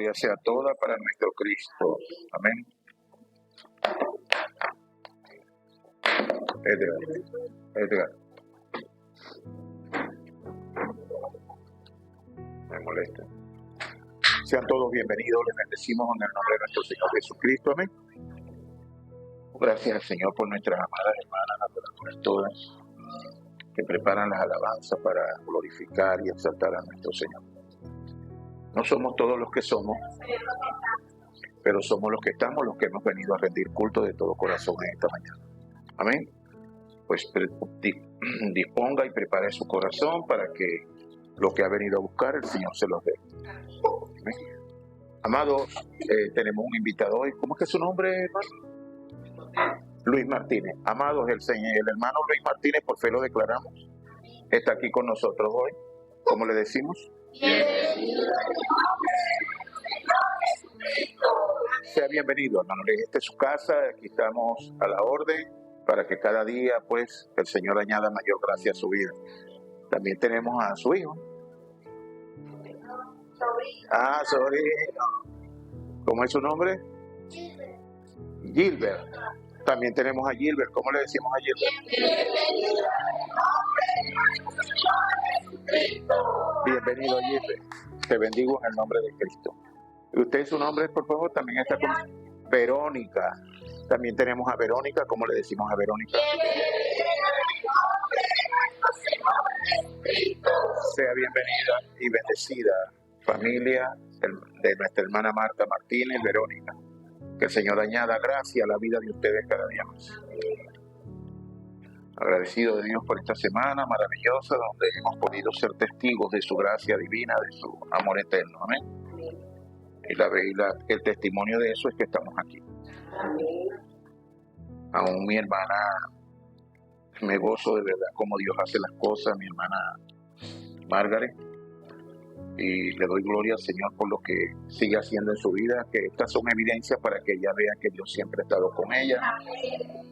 gloria sea toda para nuestro Cristo. Amén. Edgar. Me molesta. Sean todos bienvenidos, les bendecimos en el nombre de nuestro Señor Jesucristo. Amén. Gracias, Señor, por nuestras amadas hermanas, adoradoras todas, que preparan las alabanzas para glorificar y exaltar a nuestro Señor. No somos todos los que somos, pero somos los que estamos, los que hemos venido a rendir culto de todo corazón en esta mañana. Amén. Pues disponga y prepare su corazón para que lo que ha venido a buscar el Señor se los dé. Amén. Amados, tenemos un invitado hoy. ¿Cómo es que es su nombre, hermano? Luis Martínez. Amados, el hermano Luis Martínez, por fe lo declaramos, está aquí con nosotros hoy. ¿Cómo le decimos? Sea bienvenido, hermano. Esta es su casa, aquí estamos a la orden para que cada día, pues, el Señor añada mayor gracia a su vida. También tenemos a su hijo. Sobrino. ¿Cómo es su nombre? Gilbert. También tenemos a Gilbert. ¿Cómo le decimos a Gilbert? Bienvenido, Gilbert. Te bendigo en el nombre de Cristo. ¿Y usted, su nombre, por favor, también está con Verónica? También tenemos a Verónica. ¿Cómo le decimos a Verónica? Sea bienvenida y bendecida, familia de nuestra hermana Marta Martínez, Verónica. Que el Señor añada gracia a la vida de ustedes cada día más. Agradecido de Dios por esta semana maravillosa donde hemos podido ser testigos de su gracia divina, de su amor eterno. Amén. Y el testimonio de eso es que estamos aquí. Aún mi hermana, me gozo de verdad cómo Dios hace las cosas, mi hermana Margaret, y le doy gloria al Señor por lo que sigue haciendo en su vida, que estas son evidencias para que ella vea que Dios siempre ha estado con ella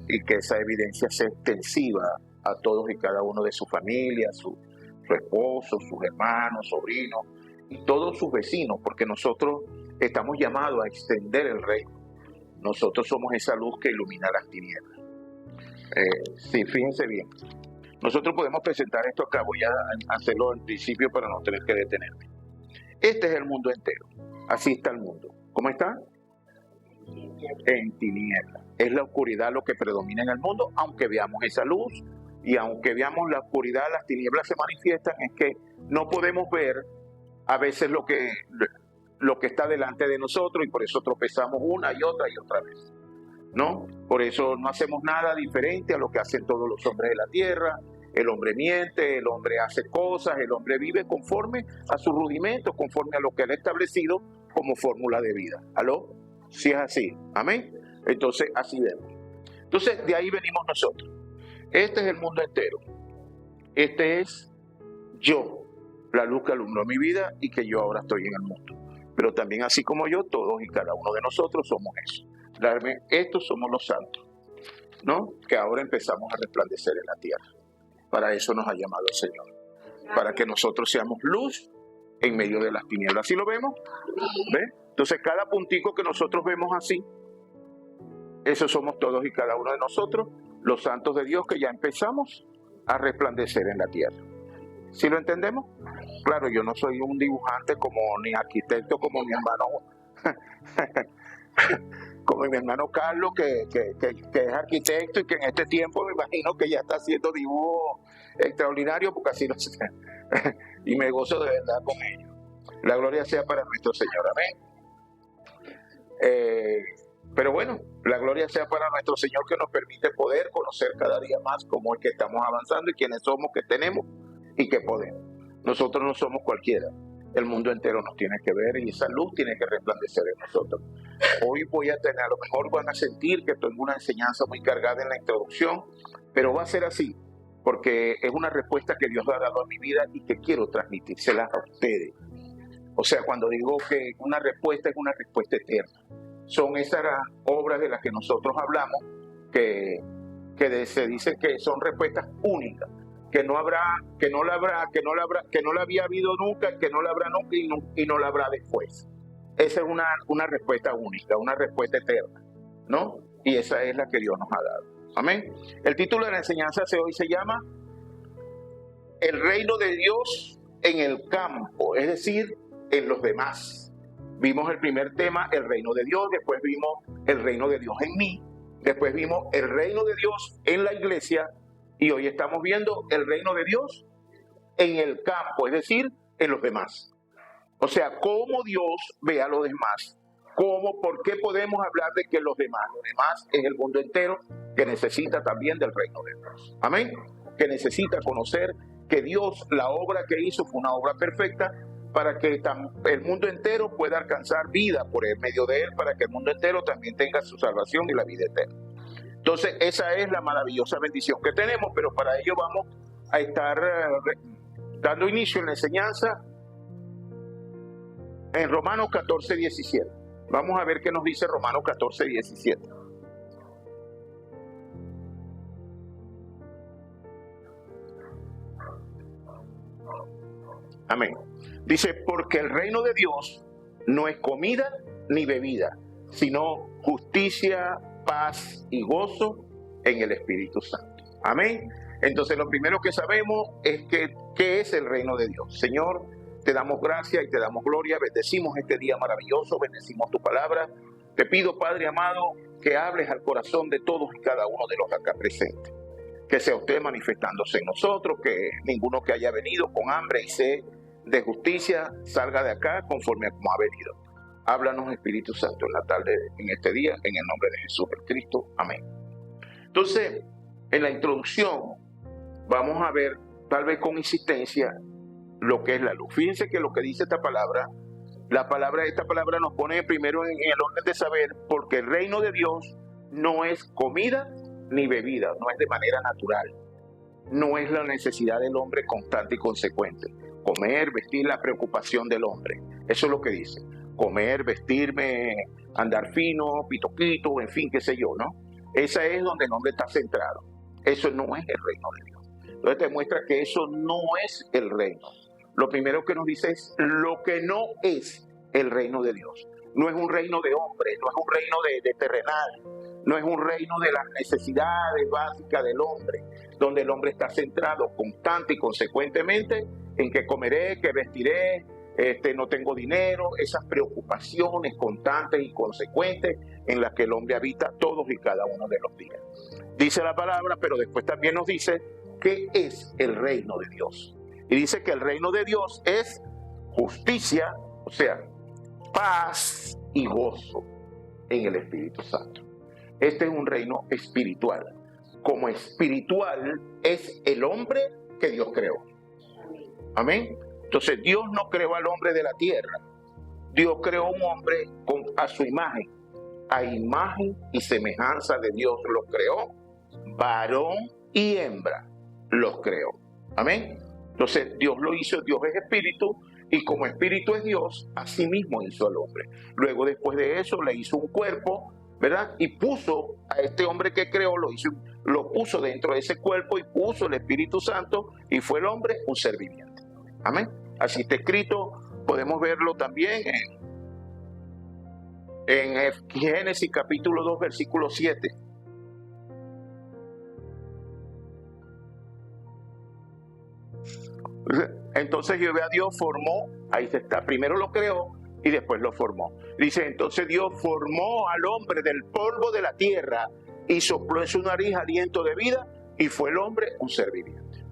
y que esa evidencia sea extensiva a todos y cada uno de su familia, su esposo, sus hermanos, sobrinos y todos sus vecinos, porque nosotros estamos llamados a extender el reino. Nosotros somos esa luz que ilumina las tinieblas. Sí, fíjense bien. Nosotros podemos presentar esto acá, voy a hacerlo al principio para no tener que detenerme. Este es el mundo entero. Así está el mundo. ¿Cómo está? En tinieblas. Es la oscuridad lo que predomina en el mundo, aunque veamos esa luz y aunque veamos la oscuridad, las tinieblas se manifiestan, es que no podemos ver a veces lo que está delante de nosotros y por eso tropezamos una y otra vez. ¿No? Por eso no hacemos nada diferente a lo que hacen todos los hombres de la tierra. El hombre miente, el hombre hace cosas, el hombre vive conforme a sus rudimentos, conforme a lo que él ha establecido como fórmula de vida. ¿Aló? Si es así. Amén. Entonces, así vemos. Entonces, de ahí venimos nosotros. Este es el mundo entero. Este es yo, la luz que alumbró mi vida y que yo ahora estoy en el mundo. Pero también, así como yo, todos y cada uno de nosotros somos eso. Estos somos los santos, ¿no? Que ahora empezamos a resplandecer en la tierra. Para eso nos ha llamado el Señor. Para que nosotros seamos luz en medio de las tinieblas. ¿Sí lo vemos? ¿Ve? Entonces, cada puntico que nosotros vemos así, esos somos todos y cada uno de nosotros, los santos de Dios que ya empezamos a resplandecer en la tierra. ¿Sí lo entendemos? Claro, yo no soy un dibujante ni arquitecto como mi hermano como mi hermano Carlos, que es arquitecto y que en este tiempo me imagino que ya está haciendo dibujos extraordinarios, porque así lo sé. Y me gozo de verdad con ellos. La gloria sea para nuestro Señor. Amén. Pero bueno, la gloria sea para nuestro Señor que nos permite poder conocer cada día más cómo es que estamos avanzando y quiénes somos, que tenemos y que podemos. Nosotros no somos cualquiera. El mundo entero nos tiene que ver y esa luz tiene que resplandecer en nosotros. Hoy voy a tener, a lo mejor van a sentir que tengo una enseñanza muy cargada en la introducción, pero va a ser así, porque es una respuesta que Dios ha dado a mi vida y que quiero transmitírselas a ustedes. O sea, cuando digo que una respuesta es una respuesta eterna. Son esas obras de las que nosotros hablamos que se dice que son respuestas únicas. Que no la había habido nunca, que no la habrá nunca y no la habrá después. Esa es una respuesta única, una respuesta eterna, ¿no? Y esa es la que Dios nos ha dado. Amén. El título de la enseñanza de hoy se llama El reino de Dios en el campo, es decir, en los demás. Vimos el primer tema, el reino de Dios, después vimos el reino de Dios en mí, después vimos el reino de Dios en la iglesia y hoy estamos viendo el reino de Dios en el campo, es decir, en los demás. O sea, cómo Dios ve a los demás, por qué podemos hablar de que los demás es el mundo entero que necesita también del reino de Dios. Amén. Que necesita conocer que Dios, la obra que hizo fue una obra perfecta para que el mundo entero pueda alcanzar vida por el medio de él, para que el mundo entero también tenga su salvación y la vida eterna. Entonces, esa es la maravillosa bendición que tenemos, pero para ello vamos a estar dando inicio en la enseñanza en Romanos 14, 17. Vamos a ver qué nos dice Romanos 14, 17. Amén. Dice, porque el reino de Dios no es comida ni bebida, sino justicia, paz y gozo en el Espíritu Santo. Amén. Entonces lo primero que sabemos es que ¿qué es el reino de Dios? Señor, te damos gracias y te damos gloria, bendecimos este día maravilloso, bendecimos tu palabra. Te pido, Padre amado, que hables al corazón de todos y cada uno de los acá presentes. Que sea usted manifestándose en nosotros, que ninguno que haya venido con hambre y sed de justicia salga de acá conforme a como ha venido. Háblanos, Espíritu Santo, en la tarde, en este día, en el nombre de Jesús el Cristo. Amén. Entonces, en la introducción vamos a ver, tal vez con insistencia, lo que es la luz. Fíjense que lo que dice esta palabra nos pone primero en el orden de saber, porque el reino de Dios no es comida ni bebida, no es de manera natural, no es la necesidad del hombre constante y consecuente. Comer, vestir, la preocupación del hombre. Eso es lo que dice. Comer, vestirme, andar fino, pitoquito, en fin, qué sé yo, ¿no? Esa es donde el hombre está centrado. Eso no es el reino de Dios. Entonces te muestra que eso no es el reino. Lo primero que nos dice es lo que no es el reino de Dios. No es un reino de hombres, no es un reino de terrenal, no es un reino de las necesidades básicas del hombre, donde el hombre está centrado constante y consecuentemente en qué comeré, qué vestiré, no tengo dinero, esas preocupaciones constantes y consecuentes en las que el hombre habita todos y cada uno de los días. Dice la palabra, pero después también nos dice qué es el reino de Dios. Y dice que el reino de Dios es justicia, o sea, paz y gozo en el Espíritu Santo. Este es un reino espiritual. Como espiritual es el hombre que Dios creó. Amén. Entonces Dios no creó al hombre de la tierra. Dios creó un hombre a su imagen. A imagen y semejanza de Dios los creó. Varón y hembra los creó. Amén. Entonces Dios lo hizo, Dios es espíritu, y como espíritu es Dios, así mismo hizo al hombre. Luego, después de eso, le hizo un cuerpo, ¿verdad? Y puso a este hombre que creó, lo puso dentro de ese cuerpo y puso el Espíritu Santo, y fue el hombre un ser viviente. Amén. Así está escrito, podemos verlo también en Génesis capítulo 2, versículo 7. Entonces Jehová Dios formó, ahí está, primero lo creó y después lo formó. Dice, entonces Dios formó al hombre del polvo de la tierra y sopló en su nariz aliento de vida y fue el hombre un ser viviente.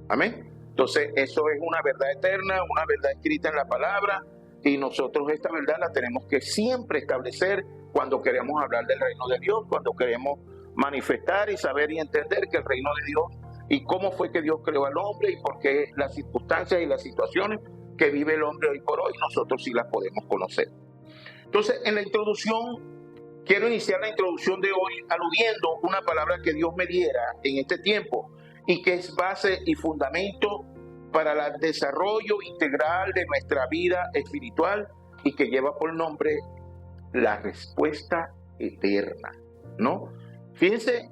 Amén. Entonces eso es una verdad eterna, una verdad escrita en la palabra, y nosotros esta verdad la tenemos que siempre establecer cuando queremos hablar del reino de Dios, cuando queremos manifestar y saber y entender que el reino de Dios y cómo fue que Dios creó al hombre y por qué las circunstancias y las situaciones que vive el hombre hoy por hoy, nosotros sí las podemos conocer. Entonces, en la introducción, quiero iniciar la introducción de hoy aludiendo una palabra que Dios me diera en este tiempo y que es base y fundamento para el desarrollo integral de nuestra vida espiritual y que lleva por nombre la respuesta eterna, ¿no? Fíjense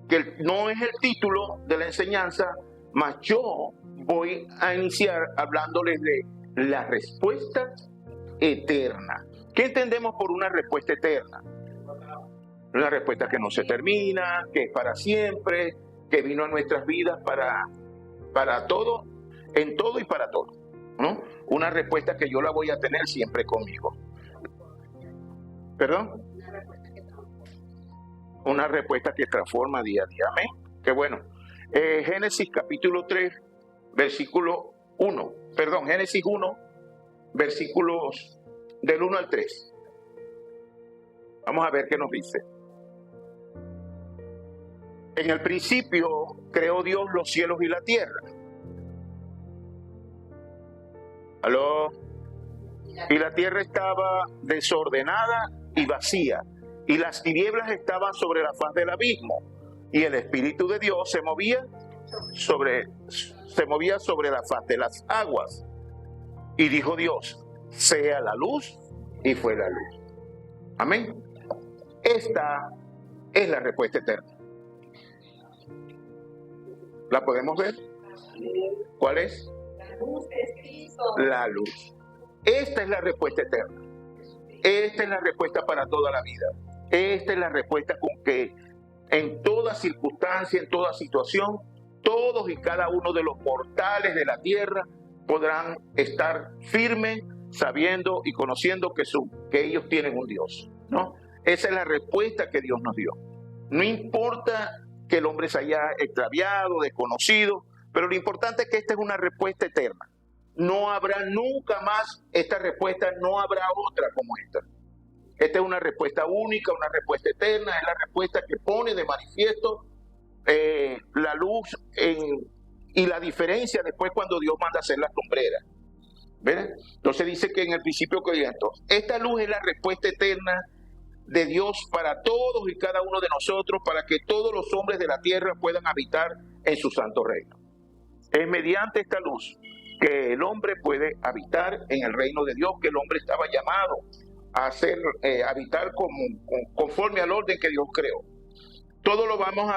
que no es el título de la enseñanza, mas yo voy a iniciar hablándoles de la respuesta eterna. ¿Qué entendemos por una respuesta eterna? Una respuesta que no se termina, que es para siempre, que vino a nuestras vidas para todo, en todo y para todo, ¿no? Una respuesta que yo la voy a tener siempre conmigo. ¿Perdón? Una respuesta que transforma día a día. Amén. Qué bueno. Génesis capítulo 3, versículo 1. Perdón, Génesis 1, versículos del 1 al 3. Vamos a ver qué nos dice. En el principio creó Dios los cielos y la tierra. ¿Aló? Y la tierra estaba desordenada y vacía, y las tinieblas estaban sobre la faz del abismo, y el Espíritu de Dios se movía sobre la faz de las aguas. Y dijo Dios: sea la luz, y fue la luz. Amén. Esta es la respuesta eterna. ¿La podemos ver? ¿Cuál es? La luz es Cristo. La luz. Esta es la respuesta eterna. Esta es la respuesta para toda la vida. Esta es la respuesta con que en toda circunstancia, en toda situación, todos y cada uno de los mortales de la tierra podrán estar firmes, sabiendo y conociendo que ellos tienen un Dios, ¿no? Esa es la respuesta que Dios nos dio. No importa que el hombre se haya extraviado, desconocido, pero lo importante es que esta es una respuesta eterna. No habrá nunca más esta respuesta, no habrá otra como esta. Esta es una respuesta única, una respuesta eterna, es la respuesta que pone de manifiesto la luz y la diferencia después cuando Dios manda hacer las lumbreras. ¿Ven? Entonces dice que en el principio que esta luz es la respuesta eterna de Dios para todos y cada uno de nosotros, para que todos los hombres de la tierra puedan habitar en su santo reino. Es mediante esta luz que el hombre puede habitar en el reino de Dios, que el hombre estaba llamado a hacer, habitar conforme al orden que Dios creó. Todo lo vamos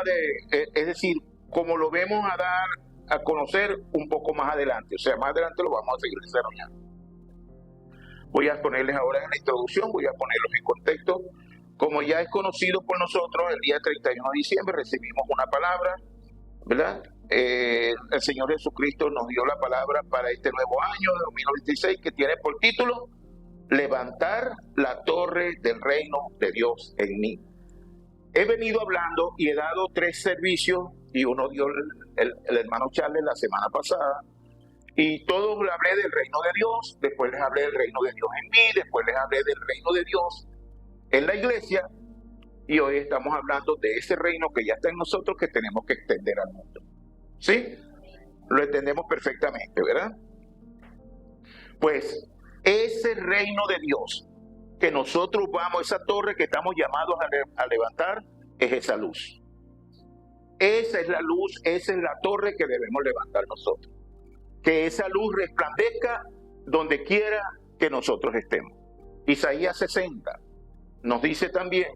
es decir, como lo vemos a dar a conocer un poco más adelante, o sea, más adelante lo vamos a seguir desarrollando. Voy a ponerles ahora en la introducción, voy a ponerlos en contexto. Como ya es conocido por nosotros, el día 31 de diciembre recibimos una palabra, ¿verdad? El Señor Jesucristo nos dio la palabra para este nuevo año de 2026, que tiene por título: levantar la torre del reino de Dios en mí. He venido hablando y he dado 3 servicios, y uno dio el hermano Charles la semana pasada, y todos les hablé del reino de Dios, después les hablé del reino de Dios en mí, después les hablé del reino de Dios en la iglesia, y hoy estamos hablando de ese reino que ya está en nosotros, que tenemos que extender al mundo. ¿Sí? Lo entendemos perfectamente, ¿verdad? Pues ese reino de Dios que nosotros vamos, esa torre que estamos llamados a levantar, es esa luz. Esa es la luz, esa es la torre que debemos levantar nosotros. Que esa luz resplandezca donde quiera que nosotros estemos. Isaías 60 nos dice también: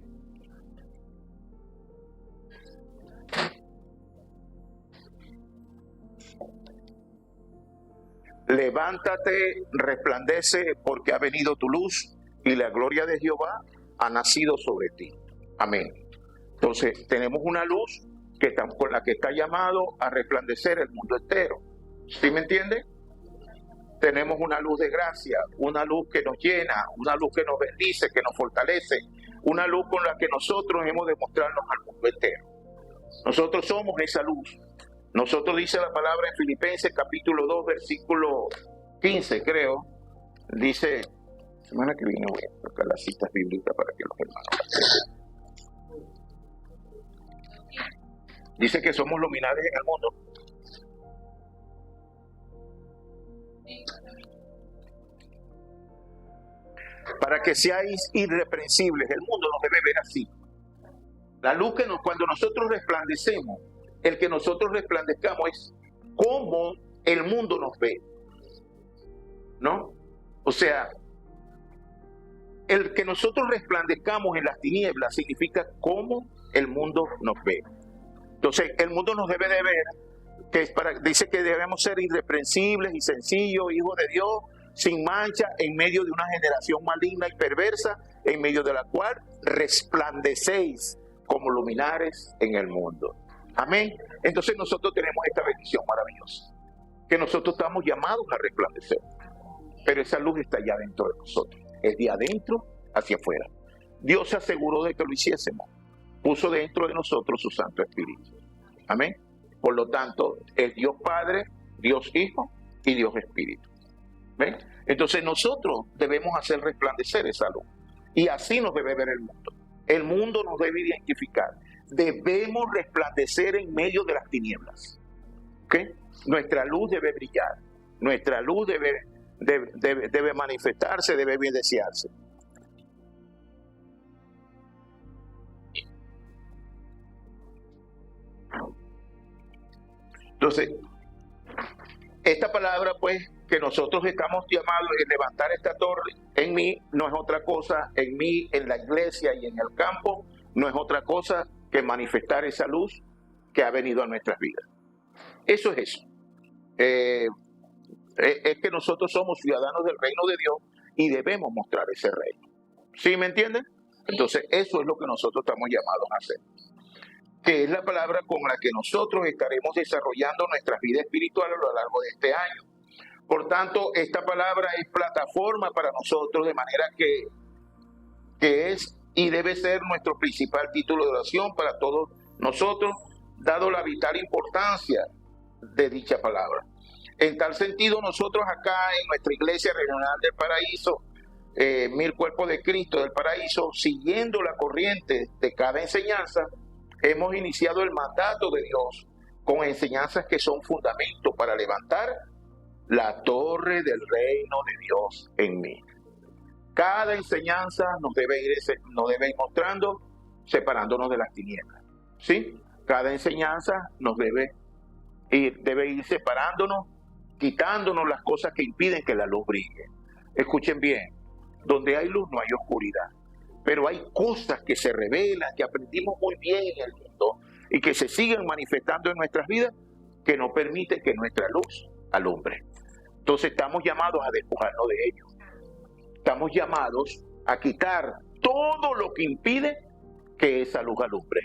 levántate, resplandece, porque ha venido tu luz y la gloria de Jehová ha nacido sobre ti. Amén. Entonces tenemos una luz con la que está llamado a resplandecer el mundo entero. ¿Sí me entiende? Tenemos una luz de gracia, una luz que nos llena, una luz que nos bendice, que nos fortalece, una luz con la que nosotros hemos de mostrarnos al mundo entero. Nosotros somos esa luz. Nosotros, dice la palabra en Filipenses capítulo 2, versículo 15, creo, dice, semana que viene voy a tocar las citas bíblicas para que los hermanos. Dice que somos luminares en el mundo. Para que seáis irreprensibles, el mundo nos debe ver así. La luz cuando nosotros resplandecemos, el que nosotros resplandezcamos es como el mundo nos ve, ¿no? O sea, el que nosotros resplandezcamos en las tinieblas significa cómo el mundo nos ve. Entonces, el mundo nos debe de ver, dice que debemos ser irreprensibles y sencillos, hijos de Dios, sin mancha, en medio de una generación maligna y perversa, en medio de la cual resplandecéis como luminares en el mundo. Amén. Entonces nosotros tenemos esta bendición maravillosa, que nosotros estamos llamados a resplandecer, pero esa luz está ya dentro de nosotros, es de adentro hacia afuera. Dios se aseguró de que lo hiciésemos, puso dentro de nosotros su Santo Espíritu. Amén. Por lo tanto, es Dios Padre, Dios Hijo y Dios Espíritu. ¿Ven? Entonces nosotros debemos hacer resplandecer esa luz, y así nos debe ver el mundo. El mundo nos debe identificar. Debemos resplandecer en medio de las tinieblas. ¿Okay? Nuestra luz debe brillar. Nuestra luz debe manifestarse, debe evidenciarse. Entonces, esta palabra, pues, que nosotros estamos llamados a levantar esta torre en mí, no es otra cosa, en mí, en la iglesia y en el campo, no es otra cosa que manifestar esa luz que ha venido a nuestras vidas. Eso es eso. Es que nosotros somos ciudadanos del reino de Dios y debemos mostrar ese reino. ¿Sí me entienden? Entonces, eso es lo que nosotros estamos llamados a hacer, que es la palabra con la que nosotros estaremos desarrollando nuestra vida espiritual a lo largo de este año. Por tanto, esta palabra es plataforma para nosotros, de manera que es y debe ser nuestro principal título de oración para todos nosotros, dado la vital importancia de dicha palabra. En tal sentido, nosotros acá en nuestra Iglesia Regional del Paraíso, 1000 Cuerpos de Cristo del Paraíso, siguiendo la corriente de cada enseñanza, hemos iniciado el mandato de Dios con enseñanzas que son fundamentos para levantar la torre del reino de Dios en mí. Cada enseñanza nos debe ir mostrando, separándonos de las tinieblas. ¿Sí? Cada enseñanza nos debe ir separándonos, quitándonos las cosas que impiden que la luz brille. Escuchen bien, donde hay luz no hay oscuridad, pero hay cosas que se revelan, que aprendimos muy bien en el mundo y que se siguen manifestando en nuestras vidas, que no permiten que nuestra luz alumbre. Entonces estamos llamados a despojarnos de ello. Estamos llamados a quitar todo lo que impide que esa luz alumbre.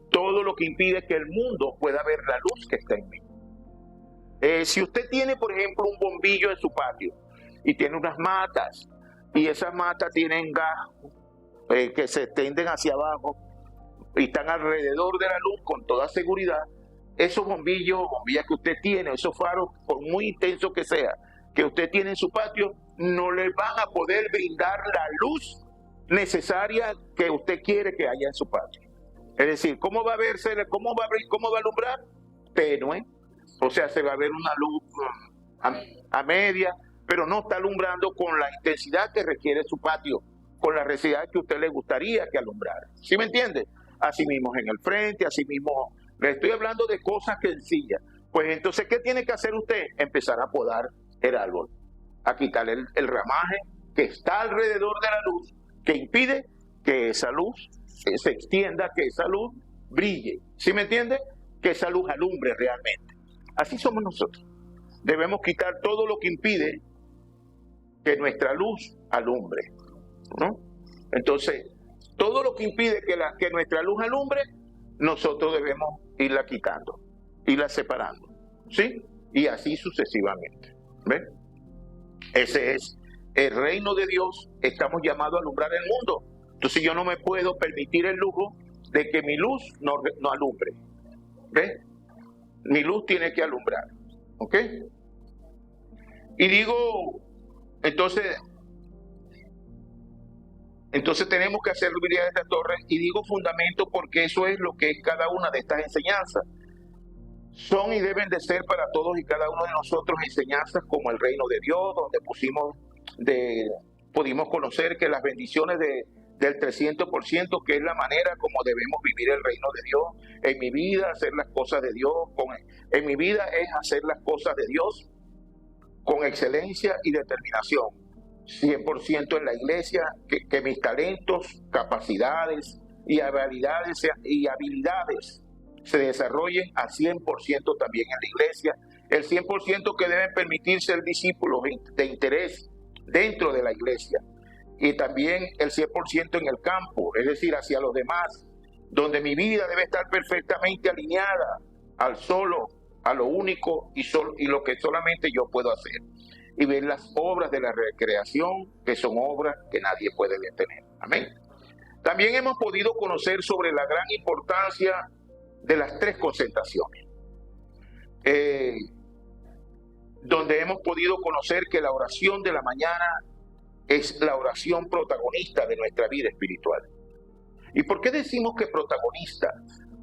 Todo lo que impide que el mundo pueda ver la luz que está en mí. Si usted tiene, por ejemplo, un bombillo en su patio y tiene unas matas, y esas matas tienen gas que se extienden hacia abajo y están alrededor de la luz con toda seguridad, esos bombillas que usted tiene, esos faros, por muy intensos que sea, que usted tiene en su patio, no le van a poder brindar la luz necesaria que usted quiere que haya en su patio. Es decir, ¿cómo va a alumbrar? Tenue. O sea, se va a ver una luz a media, pero no está alumbrando con la intensidad que requiere su patio, con la necesidad que a usted le gustaría que alumbrara. ¿Sí me entiende? Así mismo en el frente, así mismo. Le estoy hablando de cosas sencillas. Pues entonces, ¿qué tiene que hacer usted? Empezar a podar el árbol, a quitar el ramaje que está alrededor de la luz, que impide que esa luz se extienda, que esa luz brille. ¿Sí me entiende? Que esa luz alumbre realmente. Así somos nosotros. Debemos quitar todo lo que impide que nuestra luz alumbre, ¿no? Entonces, todo lo que impide que nuestra luz alumbre, nosotros debemos irla quitando, irla separando, ¿sí? Y así sucesivamente. ¿Ven? Ese es el reino de Dios. Estamos llamados a alumbrar el mundo. Entonces yo no me puedo permitir el lujo de que mi luz no alumbre. ¿Ven? Mi luz tiene que alumbrar. ¿Ok? Y digo, entonces tenemos que hacer brillar esta torre, y digo fundamento porque eso es lo que es cada una de estas enseñanzas. Son y deben de ser para todos y cada uno de nosotros enseñanzas como el reino de Dios, donde pudimos conocer que las bendiciones del 300%, que es la manera como debemos vivir el reino de Dios. En mi vida, hacer las cosas de Dios, en mi vida es hacer las cosas de Dios con excelencia y determinación. 100% en la iglesia, que mis talentos, capacidades y habilidades se desarrollen al 100% también en la iglesia, el 100% que deben permitir ser discípulos de interés dentro de la iglesia, y también el 100% en el campo, es decir, hacia los demás, donde mi vida debe estar perfectamente alineada al solo, a lo único y lo que solamente yo puedo hacer, y ver las obras de la recreación, que son obras que nadie puede detener. Amén. También hemos podido conocer sobre la gran importancia de las 3 concentraciones, donde hemos podido conocer que la oración de la mañana es la oración protagonista de nuestra vida espiritual. ¿Y por qué decimos que protagonista?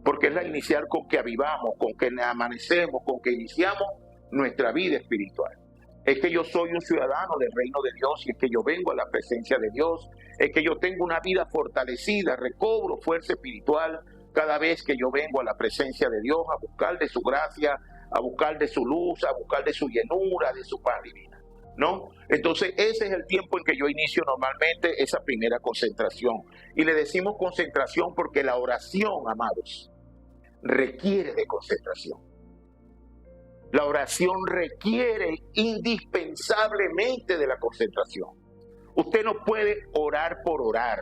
Porque es la inicial con que avivamos, con que amanecemos, con que iniciamos nuestra vida espiritual. Es que yo soy un ciudadano del reino de Dios, y es que yo vengo a la presencia de Dios, es que yo tengo una vida fortalecida, recobro fuerza espiritual cada vez que yo vengo a la presencia de Dios, a buscar de su gracia, a buscar de su luz, a buscar de su llenura, de su paz divina, ¿no? Entonces ese es el tiempo en que yo inicio normalmente esa primera concentración. Y le decimos concentración porque la oración, amados, requiere de concentración. La oración requiere indispensablemente de la concentración. Usted no puede orar por orar.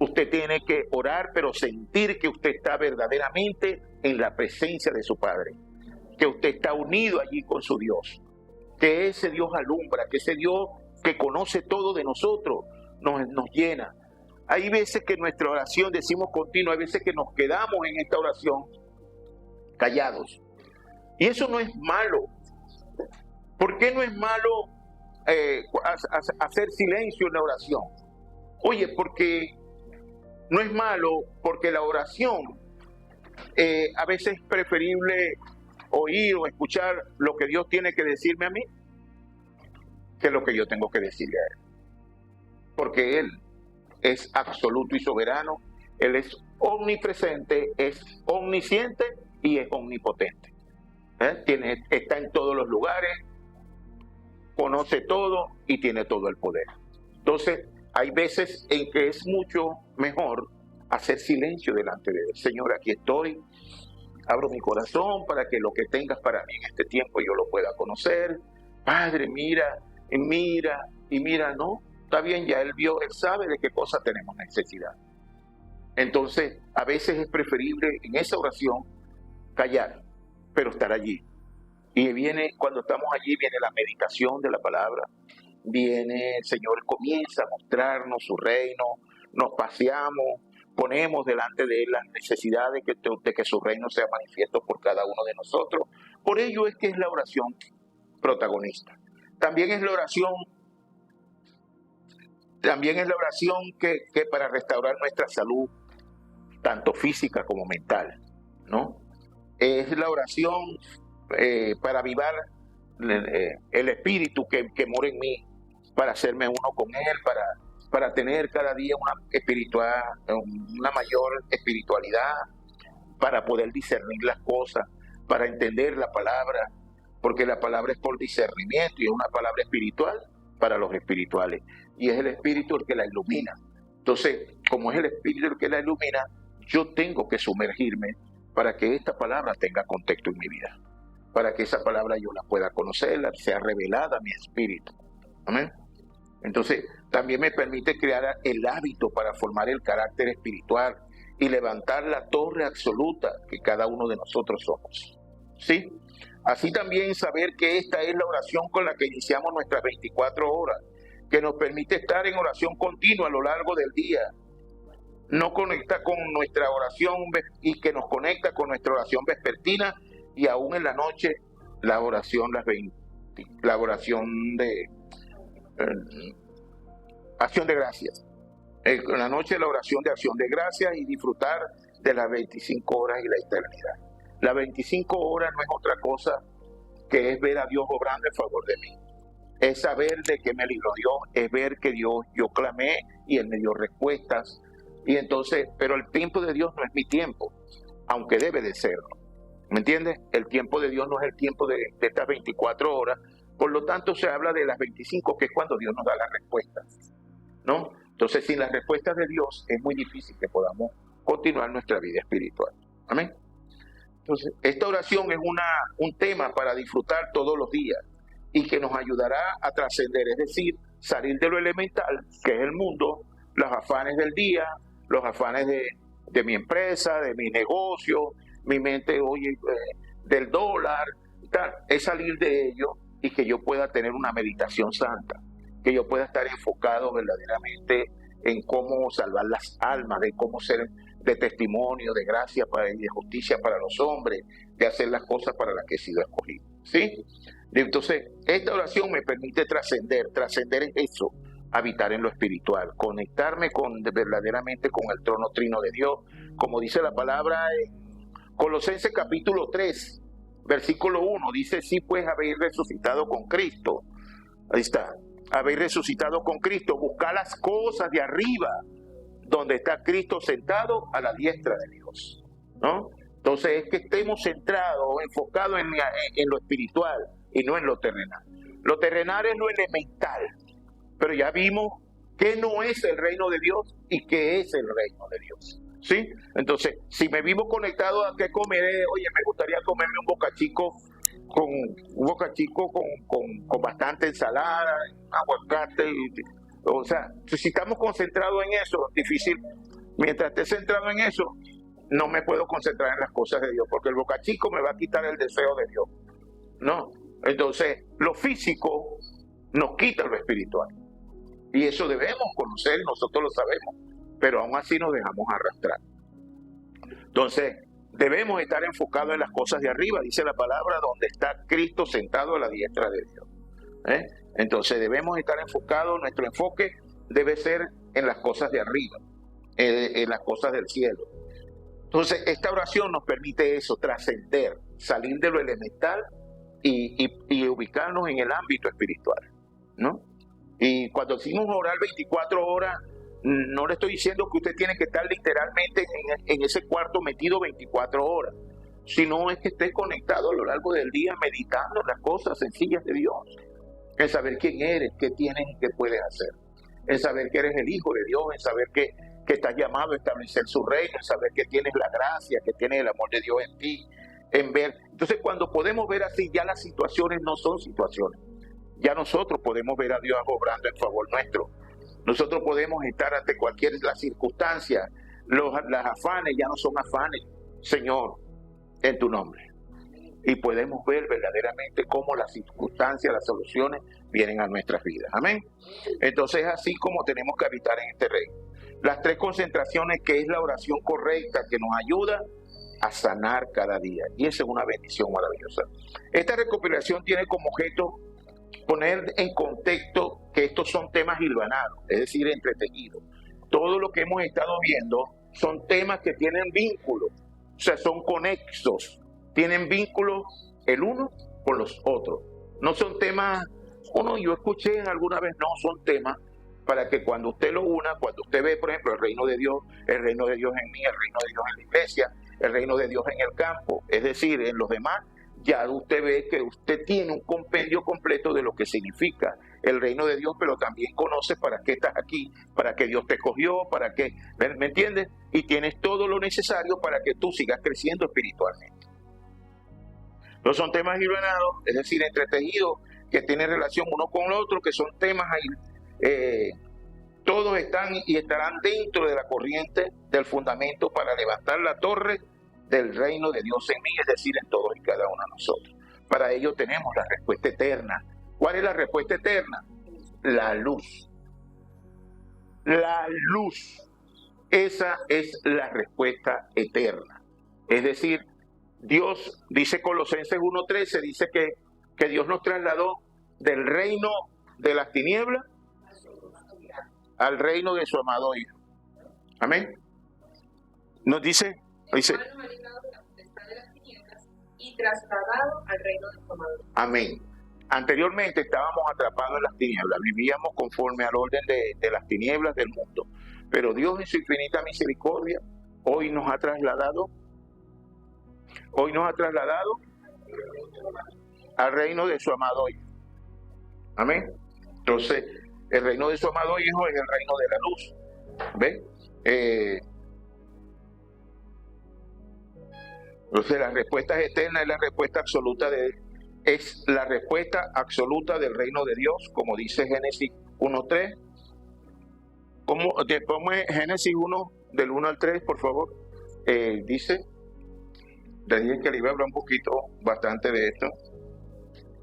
Usted tiene que orar, pero sentir que usted está verdaderamente en la presencia de su Padre, que usted está unido allí con su Dios, que ese Dios alumbra, que ese Dios que conoce todo de nosotros nos llena. Hay veces que nuestra oración, decimos continua, hay veces que nos quedamos en esta oración callados. Y eso no es malo. ¿Por qué no es malo hacer silencio en la oración? Oye, porque no es malo, porque la oración a veces es preferible oír o escuchar lo que Dios tiene que decirme a mí que lo que yo tengo que decirle a Él. Porque Él es absoluto y soberano, Él es omnipresente, es omnisciente y es omnipotente. Está en todos los lugares, conoce todo y tiene todo el poder. Entonces, hay veces en que es mucho mejor hacer silencio delante de Él. Señor, aquí estoy, abro mi corazón para que lo que tengas para mí en este tiempo yo lo pueda conocer. Padre, mira, no, está bien, ya Él vio, Él sabe de qué cosa tenemos necesidad. Entonces, a veces es preferible en esa oración callar, pero estar allí. Y cuando estamos allí, viene la meditación de la palabra, viene el Señor, comienza a mostrarnos su reino, nos paseamos, ponemos delante de Él las necesidades de que su reino sea manifiesto por cada uno de nosotros. Por ello es que es la oración protagonista. También es la oración que para restaurar nuestra salud, tanto física como mental, ¿no? Es la oración para avivar el espíritu que mora en mí, para hacerme uno con Él, para tener cada día una mayor espiritualidad, para poder discernir las cosas, para entender la palabra, porque la palabra es por discernimiento y es una palabra espiritual para los espirituales, y es el Espíritu el que la ilumina. Entonces, como es el Espíritu el que la ilumina, yo tengo que sumergirme para que esta palabra tenga contexto en mi vida, para que esa palabra yo la pueda conocer, sea revelada a mi espíritu. Amén. Entonces, también me permite crear el hábito para formar el carácter espiritual y levantar la torre absoluta que cada uno de nosotros somos. ¿Sí? Así también saber que esta es la oración con la que iniciamos nuestras 24 horas, que nos permite estar en oración continua a lo largo del día. No conecta con nuestra oración y que nos conecta con nuestra oración vespertina, y aún en la noche la oración de acción de gracias. En la noche la oración de acción de gracias, y disfrutar de las 25 horas y la eternidad. Las 25 horas no es otra cosa que es ver a Dios obrando en favor de mí. Es saber de que me libró Dios, es ver que yo clamé y Él me dio respuestas. Y entonces, pero el tiempo de Dios no es mi tiempo, aunque debe de serlo. ¿Me entiendes? El tiempo de Dios no es el tiempo de estas 24 horas. Por lo tanto, se habla de las 25, que es cuando Dios nos da la respuesta, ¿no? Entonces, sin las respuestas de Dios, es muy difícil que podamos continuar nuestra vida espiritual. Amén. Entonces, esta oración es un tema para disfrutar todos los días y que nos ayudará a trascender, es decir, salir de lo elemental, que es el mundo, los afanes del día, los afanes de mi empresa, de mi negocio, mi mente, oye, del dólar, tal, es salir de ello y que yo pueda tener una meditación santa, que yo pueda estar enfocado verdaderamente en cómo salvar las almas, de cómo ser de testimonio, de gracia y de justicia para los hombres, de hacer las cosas para las que he sido escogido. ¿Sí? Entonces, esta oración me permite trascender es eso, habitar en lo espiritual, conectarme verdaderamente con el trono trino de Dios, como dice la palabra en Colosenses capítulo 3, versículo 1, dice, sí pues habéis resucitado con Cristo, ahí está, habéis resucitado con Cristo, buscad las cosas de arriba, donde está Cristo sentado a la diestra de Dios, ¿no? Entonces es que estemos centrados, enfocados en lo espiritual y no en lo terrenal. Lo terrenal es lo elemental, pero ya vimos que no es el reino de Dios y que es el reino de Dios, ¿sí? Entonces, si me vivo conectado a qué comeré, oye, me gustaría comerme un bocachico con bastante ensalada, aguacate, o sea, si estamos concentrados en eso, es difícil. Mientras esté centrado en eso, no me puedo concentrar en las cosas de Dios, porque el bocachico me va a quitar el deseo de Dios, ¿no? Entonces, lo físico nos quita lo espiritual. Y eso debemos conocer, nosotros lo sabemos, pero aún así nos dejamos arrastrar. Entonces, debemos estar enfocados en las cosas de arriba, dice la palabra, donde está Cristo sentado a la diestra de Dios. Entonces, debemos estar enfocados, nuestro enfoque debe ser en las cosas de arriba, en las cosas del cielo. Entonces, esta oración nos permite eso, trascender, salir de lo elemental y ubicarnos en el ámbito espiritual, ¿no? Y cuando decimos orar 24 horas, no le estoy diciendo que usted tiene que estar literalmente en ese cuarto metido 24 horas, sino es que esté conectado a lo largo del día meditando en las cosas sencillas de Dios, en saber quién eres, qué tienes y qué puedes hacer, en saber que eres el Hijo de Dios, en saber que estás llamado a establecer su reino, en saber que tienes la gracia, que tienes el amor de Dios en ti, en ver. Entonces, cuando podemos ver así, ya las situaciones no son situaciones. Ya nosotros podemos ver a Dios obrando en favor nuestro. Nosotros podemos estar ante cualquier circunstancia. Las afanes ya no son afanes, Señor, en tu nombre. Y podemos ver verdaderamente cómo las circunstancias, las soluciones vienen a nuestras vidas. Amén. Entonces, así como tenemos que habitar en este reino. Las tres concentraciones, que es la oración correcta, que nos ayuda a sanar cada día. Y esa es una bendición maravillosa. Esta recopilación tiene como objeto poner en contexto que estos son temas hilvanados, es decir, entretejidos. Todo lo que hemos estado viendo son temas que tienen vínculos, o sea, son conexos, tienen vínculos el uno con los otros. No son temas, yo escuché alguna vez, no, son temas para que cuando usted lo una, cuando usted ve, por ejemplo, el reino de Dios en mí, el reino de Dios en la iglesia, el reino de Dios en el campo, es decir, en los demás, ya usted ve que usted tiene un compendio completo de lo que significa el reino de Dios, pero también conoce para qué estás aquí, para qué Dios te escogió, para qué, ¿me entiendes? Y tienes todo lo necesario para que tú sigas creciendo espiritualmente. No son temas hilvanados, es decir, entretejidos, que tienen relación uno con el otro, que son temas ahí, todos están y estarán dentro de la corriente del fundamento para levantar la torre del reino de Dios en mí, es decir, en todos y cada uno de nosotros. Para ello tenemos la respuesta eterna. ¿Cuál es la respuesta eterna? La luz. La luz. Esa es la respuesta eterna. Es decir, Dios, dice Colosenses 1:13, dice que Dios nos trasladó del reino de las tinieblas al reino de su amado Hijo. Amén. Nos dice y trasladado al reino de su amado. Amén. Anteriormente estábamos atrapados en las tinieblas, vivíamos conforme al orden de las tinieblas del mundo. Pero Dios en su infinita misericordia hoy nos ha trasladado al reino de su amado Hijo. Amén. Entonces, el reino de su amado Hijo es el reino de la luz. ¿Ven? Entonces la respuesta es eterna, es la respuesta absoluta del reino de Dios, como dice Génesis 1:3. ¿Cómo es Génesis 1, del 1 al 3, por favor? Dice, le dije que le iba a hablar un poquito, bastante de esto.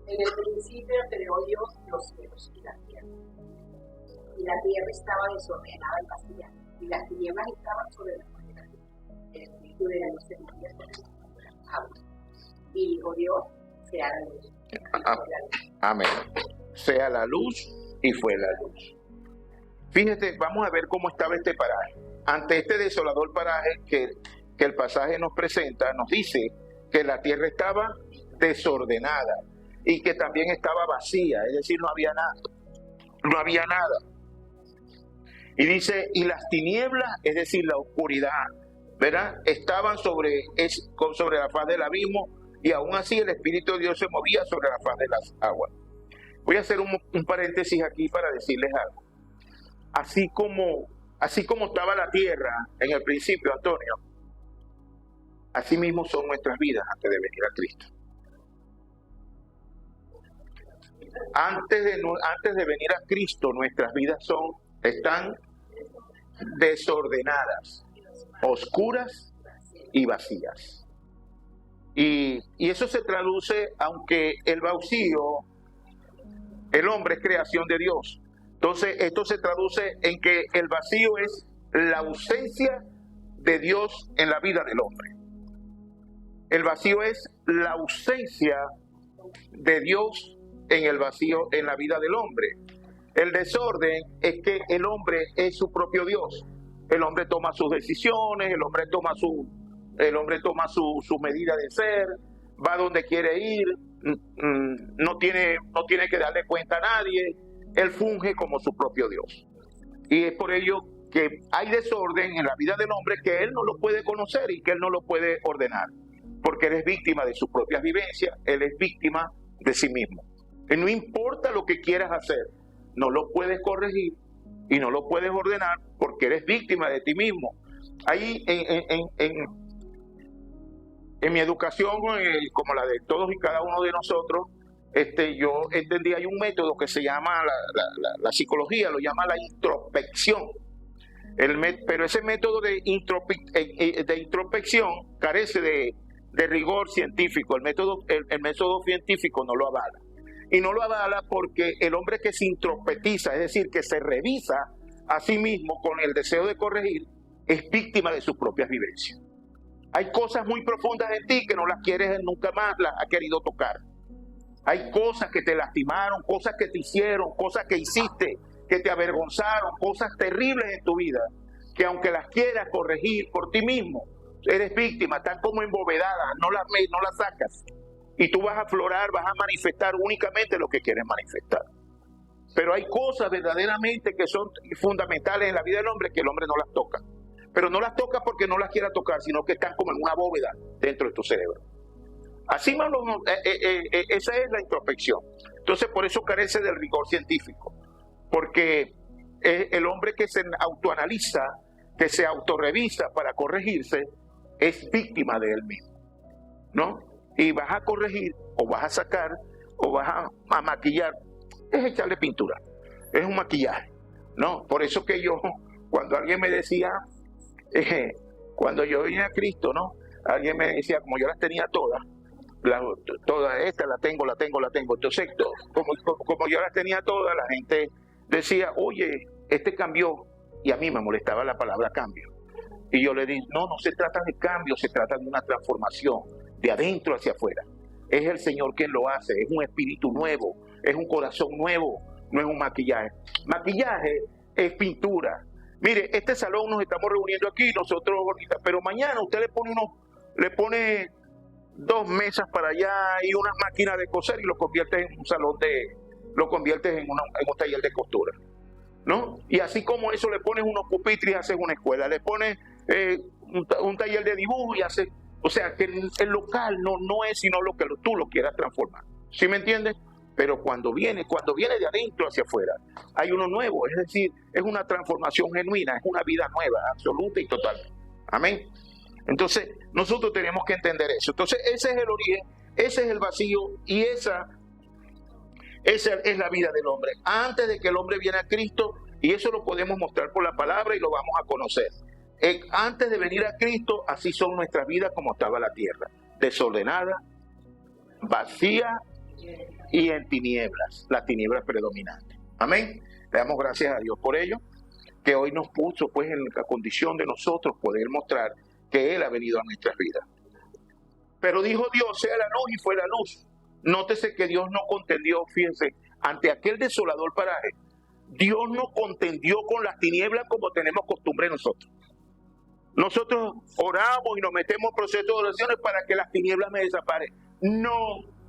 En el principio creó Dios los cielos y la tierra. Y la tierra estaba desordenada y vacía, y las tinieblas estaban sobre la faz de la tierra. El espíritu de la luz se movía sobre las aguas. Y dijo Dios, sea la luz. Amén. Sea la luz, y fue la luz. Fíjate, vamos a ver cómo estaba este paraje. Ante este desolador paraje que el pasaje nos presenta, nos dice que la tierra estaba desordenada y que también estaba vacía, es decir, no había nada. No había nada. Y dice, y las tinieblas, es decir, la oscuridad, ¿verdad? Estaban sobre la faz del abismo, y aún así el Espíritu de Dios se movía sobre la faz de las aguas. Voy a hacer un paréntesis aquí para decirles algo. Así como estaba la tierra en el principio, Antonio, así mismo son nuestras vidas antes de venir a Cristo. Antes de venir a Cristo, nuestras vidas están desordenadas, oscuras y vacías. Y eso se traduce, aunque el hombre es creación de Dios. Entonces, esto se traduce en que el vacío es la ausencia de Dios en la vida del hombre. El vacío es la ausencia de Dios en el vacío, en la vida del hombre. El desorden es que el hombre es su propio Dios. El hombre toma sus decisiones, el hombre toma su medida de ser, va donde quiere ir, no tiene que darle cuenta a nadie. Él funge como su propio Dios. Y es por ello que hay desorden en la vida del hombre que él no lo puede conocer y que él no lo puede ordenar. Porque él es víctima de sus propias vivencias, él es víctima de sí mismo. Y no importa lo que quieras hacer, no lo puedes corregir y no lo puedes ordenar porque eres víctima de ti mismo. Ahí en mi educación, como la de todos y cada uno de nosotros, yo entendí, hay un método que se llama, la psicología lo llama la introspección. Pero ese método de introspección carece de rigor científico. El método científico no lo avala. Y no lo avala porque el hombre que se introspectiza, es decir, que se revisa a sí mismo con el deseo de corregir, es víctima de sus propias vivencias. Hay cosas muy profundas en ti que no las quieres, nunca más las has querido tocar. Hay cosas que te lastimaron, cosas que te hicieron, cosas que hiciste, que te avergonzaron, cosas terribles en tu vida, que aunque las quieras corregir por ti mismo, eres víctima, están como embovedadas, no las sacas. Y tú vas a aflorar, vas a manifestar únicamente lo que quieres manifestar. Pero hay cosas verdaderamente que son fundamentales en la vida del hombre que el hombre no las toca. Pero no las toca porque no las quiera tocar, sino que están como en una bóveda dentro de tu cerebro. Así más esa es la introspección. Entonces, por eso carece del rigor científico. Porque el hombre que se autoanaliza, que se autorrevisa para corregirse, es víctima de él mismo, ¿no? Y vas a corregir, o vas a sacar, o vas a maquillar. Es echarle pintura. Es un maquillaje, ¿no? Por eso que yo, cuando alguien me decía, cuando yo vine a Cristo, ¿no? Alguien me decía, como yo las tenía todas, esta la tengo. Entonces, como yo las tenía todas, la gente decía, oye, cambió. Y a mí me molestaba la palabra cambio. Y yo le dije, no se trata de cambio, se trata de una transformación de adentro hacia afuera. Es el Señor quien lo hace, es un espíritu nuevo, es un corazón nuevo, no es un maquillaje. Maquillaje es pintura. Mire, este salón nos estamos reuniendo aquí, nosotros ahorita, pero mañana usted le pone 2 mesas para allá y unas máquinas de coser y lo conviertes en un salón lo conviertes en un taller de costura, ¿no? Y así como eso le pones unos pupitres y haces una escuela, le pones un taller de dibujo y haces, o sea, que el local no es sino lo que tú lo quieras transformar, ¿sí me entiendes? Pero cuando viene de adentro hacia afuera, hay uno nuevo, es decir, es una transformación genuina, es una vida nueva, absoluta y total. Amén. Entonces, nosotros tenemos que entender eso. Entonces, ese es el origen, ese es el vacío y esa es la vida del hombre. Antes de que el hombre viene a Cristo, y eso lo podemos mostrar por la palabra y lo vamos a conocer. Antes de venir a Cristo, así son nuestras vidas como estaba la tierra. Desordenada, vacía y en tinieblas, las tinieblas predominantes. Amén. Le damos gracias a Dios por ello, que hoy nos puso pues en la condición de nosotros poder mostrar que Él ha venido a nuestras vidas. Pero dijo Dios, sea la luz, y fue la luz. Nótese que Dios no contendió, fíjense, ante aquel desolador paraje. Dios no contendió con las tinieblas como tenemos costumbre nosotros. Nosotros oramos y nos metemos en procesos de oraciones para que las tinieblas me desaparezcan. No,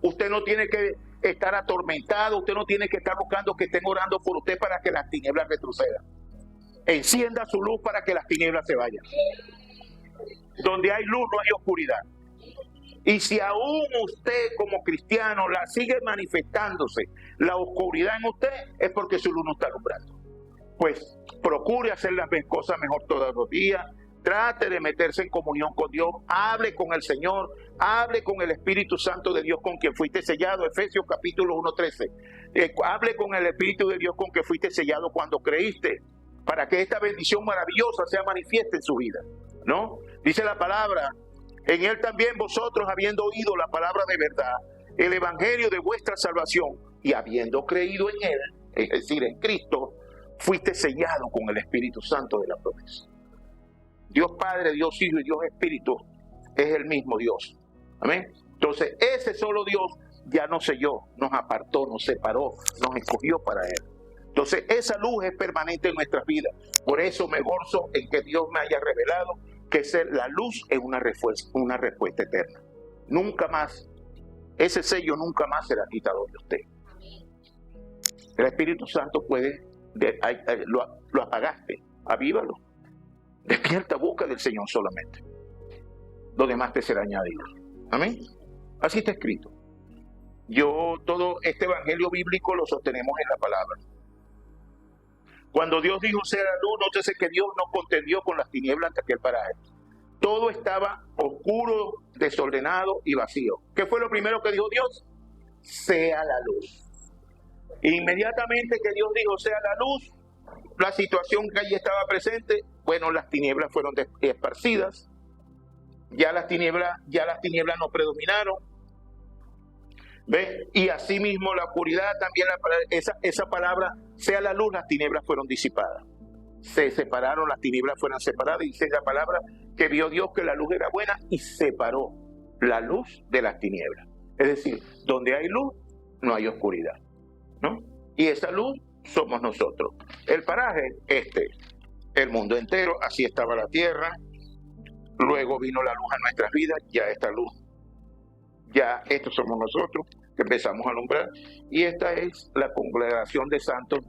usted no tiene que estar atormentado, usted no tiene que estar buscando que estén orando por usted para que las tinieblas retrocedan. Encienda su luz para que las tinieblas se vayan. Donde hay luz no hay oscuridad. Y si aún usted como cristiano la sigue manifestándose la oscuridad en usted, es porque su luz no está alumbrando. Pues procure hacer las cosas mejor todos los días, trate de meterse en comunión con Dios, hable con el Señor, hable con el Espíritu Santo de Dios con quien fuiste sellado, Efesios capítulo 1:13. Hable con el Espíritu de Dios con quien fuiste sellado cuando creíste, para que esta bendición maravillosa sea manifiesta en su vida, ¿no? Dice la palabra, en Él también vosotros, habiendo oído la palabra de verdad, el evangelio de vuestra salvación, y habiendo creído en Él, es decir, en Cristo, fuiste sellado con el Espíritu Santo de la promesa. Dios Padre, Dios Hijo y Dios Espíritu es el mismo Dios. Amén. Entonces, ese solo Dios ya nos selló, nos apartó, nos separó, nos escogió para Él. Entonces, esa luz es permanente en nuestras vidas. Por eso me gozo en que Dios me haya revelado que la luz es una respuesta eterna. Nunca más, ese sello nunca más será quitado de usted. El Espíritu Santo puede, lo apagaste, avívalo. Despierta, busca del Señor solamente. Lo demás te será añadido. Amén. Así está escrito. Todo este evangelio bíblico lo sostenemos en la palabra. Cuando Dios dijo sea la luz, nótese que Dios no contendió con las tinieblas ante aquel paraje. Todo estaba oscuro, desordenado y vacío. ¿Qué fue lo primero que dijo Dios? Sea la luz. Inmediatamente que Dios dijo sea la luz, la situación que allí estaba presente, bueno, las tinieblas fueron esparcidas, ya las tinieblas no predominaron, ¿ves? Y asimismo la oscuridad también, esa palabra, sea la luz, las tinieblas fueron disipadas. Se separaron, las tinieblas fueron separadas, y dice la palabra que vio Dios que la luz era buena y separó la luz de las tinieblas. Es decir, donde hay luz, no hay oscuridad, ¿no? Y esa luz somos nosotros. El paraje, el mundo entero, así estaba la tierra. Luego vino la luz a nuestras vidas, ya esta luz, ya estos somos nosotros que empezamos a alumbrar. Y esta es la congregación de santos,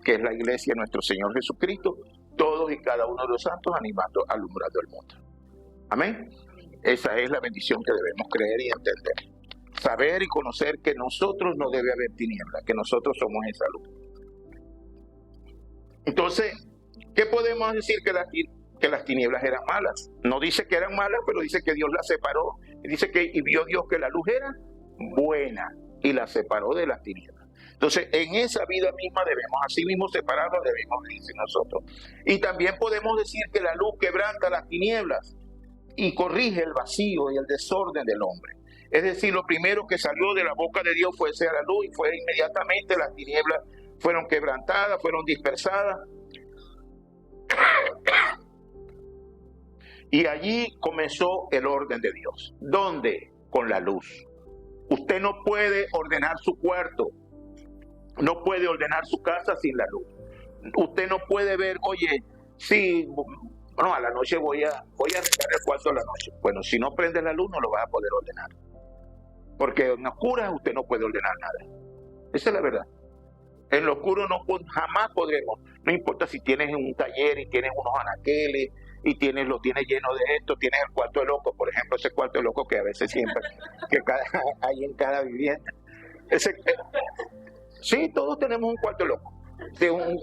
que es la iglesia de nuestro Señor Jesucristo, todos y cada uno de los santos animando, alumbrando el mundo. Amén. Esa es la bendición que debemos creer y entender. Saber y conocer que nosotros no debe haber tinieblas, que nosotros somos esa luz. Entonces, ¿qué podemos decir? Que las tinieblas eran malas. No dice que eran malas, pero dice que Dios las separó. Dice que y vio Dios que la luz era buena y la separó de las tinieblas. Entonces, en esa vida misma debemos, así mismo separarnos, debemos decir nosotros. Y también podemos decir que la luz quebranta las tinieblas y corrige el vacío y el desorden del hombre. Es decir, lo primero que salió de la boca de Dios fue ser la luz, y fue inmediatamente las tinieblas fueron quebrantadas, fueron dispersadas. Y allí comenzó el orden de Dios. ¿Dónde? Con la luz. Usted no puede ordenar su cuarto, no puede ordenar su casa sin la luz. Usted no puede ver, oye, sí, no, a la noche voy a arreglar el cuarto a la noche. Bueno, si no prendes la luz no lo vas a poder ordenar. Porque en oscuras usted no puede ordenar nada. Esa es la verdad. En lo oscuro jamás podremos. No importa si tienes un taller y tienes unos anaqueles y lo tienes lleno de esto, tienes el cuarto de loco, por ejemplo, ese cuarto de loco que a veces siempre hay en cada vivienda. Sí, todos tenemos un cuarto loco. De un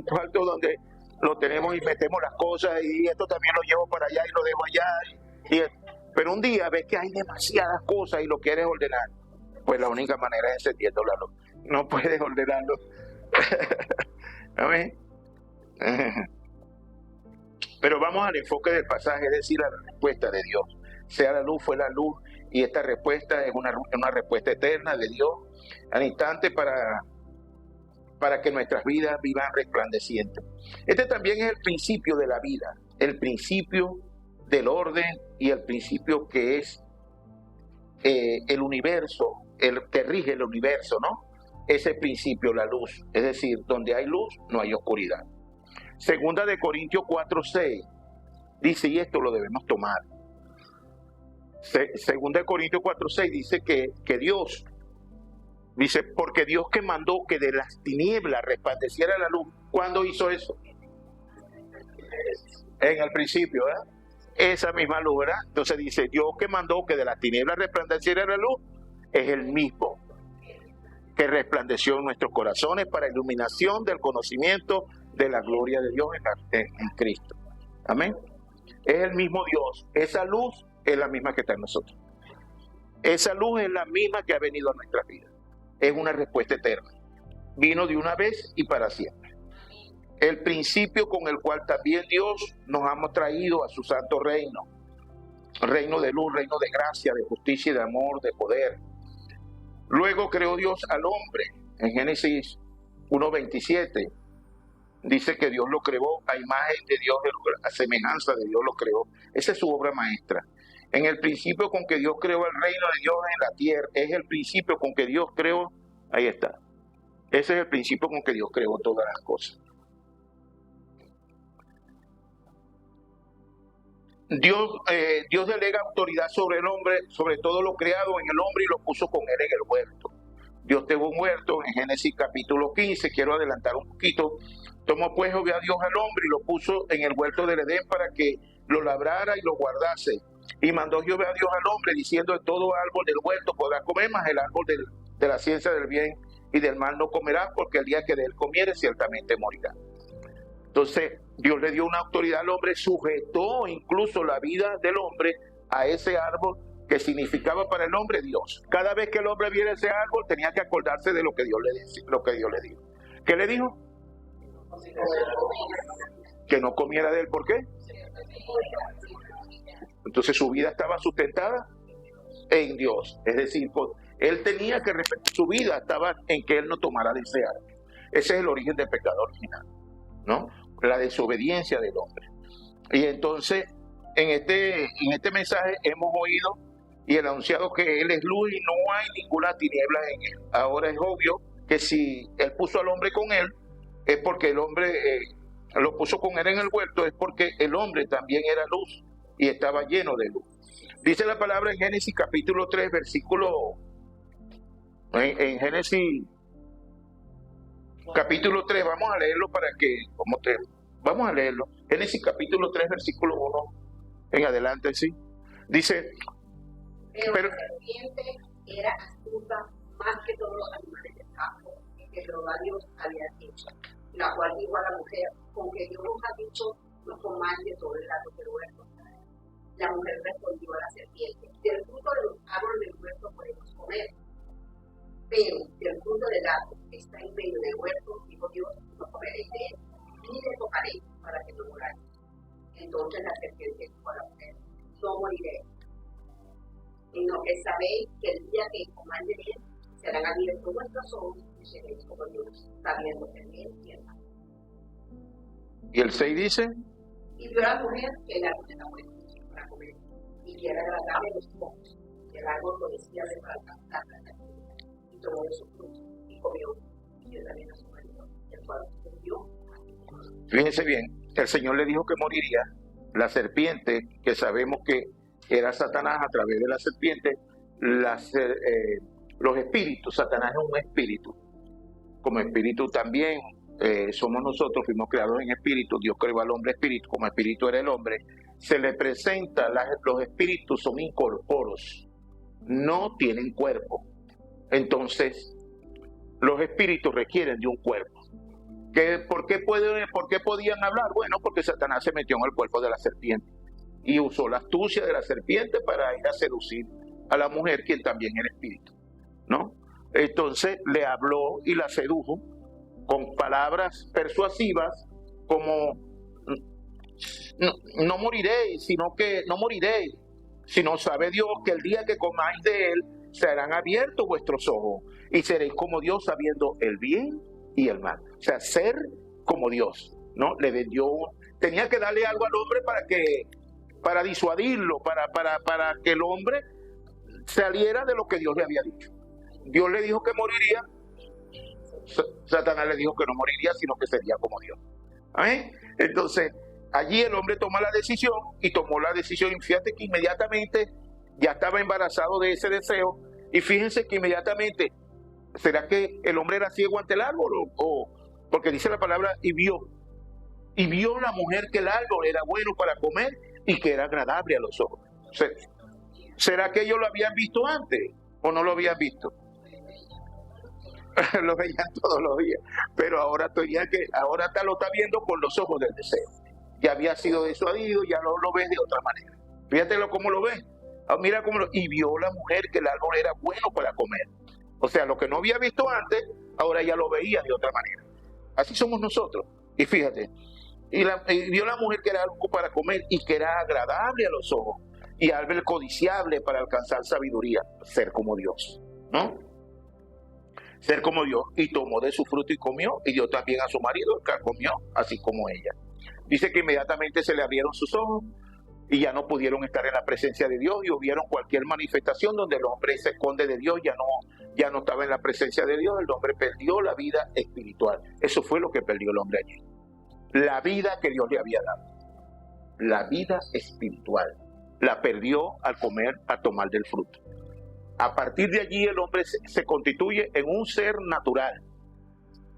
cuarto donde lo tenemos y metemos las cosas y esto también lo llevo para allá y lo dejo allá. Pero un día ves que hay demasiadas cosas y lo quieres ordenar. Pues la única manera es encendiendo la luz. No puedes ordenarlo. ¿Amén? Pero vamos al enfoque del pasaje, es decir, a la respuesta de Dios. Sea la luz, fue la luz, y esta respuesta es una respuesta eterna de Dios al instante para que nuestras vidas vivan resplandecientes. Este también es el principio de la vida, el principio del orden y el principio que es el universo, el que rige el universo, ¿no? Ese principio, la luz, es decir, donde hay luz no hay oscuridad. Segunda de Corintios 4:6 dice, y esto lo debemos tomar. Segunda de Corintios 4:6 dice que Dios, dice, porque Dios que mandó que de las tinieblas resplandeciera la luz, ¿cuándo hizo eso? En el principio, ¿verdad? Esa misma luz, ¿verdad? Entonces dice, Dios que mandó que de las tinieblas resplandeciera la luz, es el mismo que resplandeció en nuestros corazones para iluminación del conocimiento de la gloria de Dios en Cristo. Amén. Es el mismo Dios. Esa luz es la misma que está en nosotros. Esa luz es la misma que ha venido a nuestras vidas. Es una respuesta eterna. Vino de una vez y para siempre. El principio con el cual también Dios nos ha traído a su santo reino. Reino de luz, reino de gracia, de justicia y de amor, de poder. Luego creó Dios al hombre. En Génesis 1:27 dice que Dios lo creó a imagen de Dios, a semejanza de Dios lo creó. Esa es su obra maestra. En el principio con que Dios creó el reino de Dios en la tierra, es el principio con que Dios creó, ahí está. Ese es el principio con que Dios creó todas las cosas. Dios delega autoridad sobre el hombre, sobre todo lo creado en el hombre, y lo puso con él en el huerto. Dios tuvo un huerto en Génesis capítulo 15, quiero adelantar un poquito. Tomó pues Jehová Dios al hombre y lo puso en el huerto del Edén para que lo labrara y lo guardase. Y mandó Jehová Dios al hombre diciendo, de todo árbol del huerto podrás comer, mas el árbol de la ciencia del bien y del mal no comerás, porque el día que de él comieres ciertamente morirás. Entonces Dios le dio una autoridad al hombre, sujetó incluso la vida del hombre a ese árbol que significaba para el hombre Dios. Cada vez que el hombre viera ese árbol tenía que acordarse de lo que Dios le dijo. ¿Qué le dijo? Que no comiera de él. ¿Por qué? Entonces su vida estaba sustentada en Dios. Es decir, él tenía que respetar, su vida estaba en que él no tomara de ese árbol. Ese es el origen del pecado original, ¿no? La desobediencia del hombre. Y entonces en este mensaje hemos oído y el anunciado que él es luz y no hay ninguna tiniebla en él. Ahora es obvio que si él puso al hombre con él, es porque el hombre lo puso con él en el huerto, es porque el hombre también era luz y estaba lleno de luz. Dice la palabra en Génesis capítulo 3, versículo, en Génesis capítulo 3, vamos a leerlo para que, vamos a leerlo. Génesis capítulo 3, versículo 1 en adelante, sí. Dice, pero la serpiente era astuta más que todos los animales del campo que Jehová Dios había hecho, la cual dijo a la mujer, con que Dios nos ha dicho, no comáis de todo el árbol del huerto. La mujer respondió a la serpiente, del fruto de los árboles del huerto podemos comer, pero del fruto del árbol que está en medio del huerto, dijo Dios, no comeréis de él, ni le tocaréis para que no moráis. Entonces la serpiente dijo a la mujer, no moriréis, sino que sabéis que el día que comáis de él, serán abiertos vuestros ojos y seréis como Dios, sabiendo el bien y el mal. Y el 6 dice, y vio a la mujer que el árbol era bueno para comer, y que era agradable a los ojos, que el árbol conocía de para alcanzar la vida, y tomó de su fruto, y comió, y dio también a su marido, el cual comió. Fíjense bien, el Señor le dijo que moriría. La serpiente, que sabemos que era Satanás a través de la serpiente, los espíritus, Satanás es un espíritu. Como espíritu también somos nosotros, fuimos creados en espíritu, Dios creó al hombre espíritu, como espíritu era el hombre. Se le presenta, los espíritus son incorporos, no tienen cuerpo. Entonces, los espíritus requieren de un cuerpo. ¿Por qué podían hablar? Bueno, porque Satanás se metió en el cuerpo de la serpiente y usó la astucia de la serpiente para ir a seducir a la mujer, quien también era espíritu, ¿no? Entonces le habló y la sedujo con palabras persuasivas como no moriréis, sino sabe Dios que el día que comáis de él serán abiertos vuestros ojos y seréis como Dios sabiendo el bien y el mal. O sea, ser como Dios, ¿no? Le vendió, tenía que darle algo al hombre para disuadirlo, para que el hombre saliera de lo que Dios le había dicho. Dios le dijo que moriría, Satanás le dijo que no moriría, sino que sería como Dios. ¿Amén? Entonces, allí el hombre tomó la decisión y fíjate que inmediatamente ya estaba embarazado de ese deseo, y fíjense que inmediatamente, ¿será que el hombre era ciego ante el árbol? Porque dice la palabra, y vio la mujer que el árbol era bueno para comer y que era agradable a los ojos. ¿Será que ellos lo habían visto antes o no lo habían visto? Lo veían todos los días, pero ahora lo está viendo con los ojos del deseo. Ya había sido disuadido, ya no lo ves de otra manera. Fíjatelo cómo lo ves. Mira y vio la mujer que el árbol era bueno para comer. O sea, lo que no había visto antes, ahora ya lo veía de otra manera. Así somos nosotros. Y fíjate, y vio la mujer que era algo para comer y que era agradable a los ojos, y árbol codiciable para alcanzar sabiduría, ser como Dios, ¿no? Ser como Dios, y tomó de su fruto y comió, y dio también a su marido, que comió, así como ella. Dice que inmediatamente se le abrieron sus ojos y ya no pudieron estar en la presencia de Dios, y hubieron cualquier manifestación donde el hombre se esconde de Dios, ya no estaba en la presencia de Dios, el hombre perdió la vida espiritual. Eso fue lo que perdió el hombre allí. La vida que Dios le había dado, la vida espiritual, la perdió al tomar del fruto. A partir de allí el hombre se constituye en un ser natural,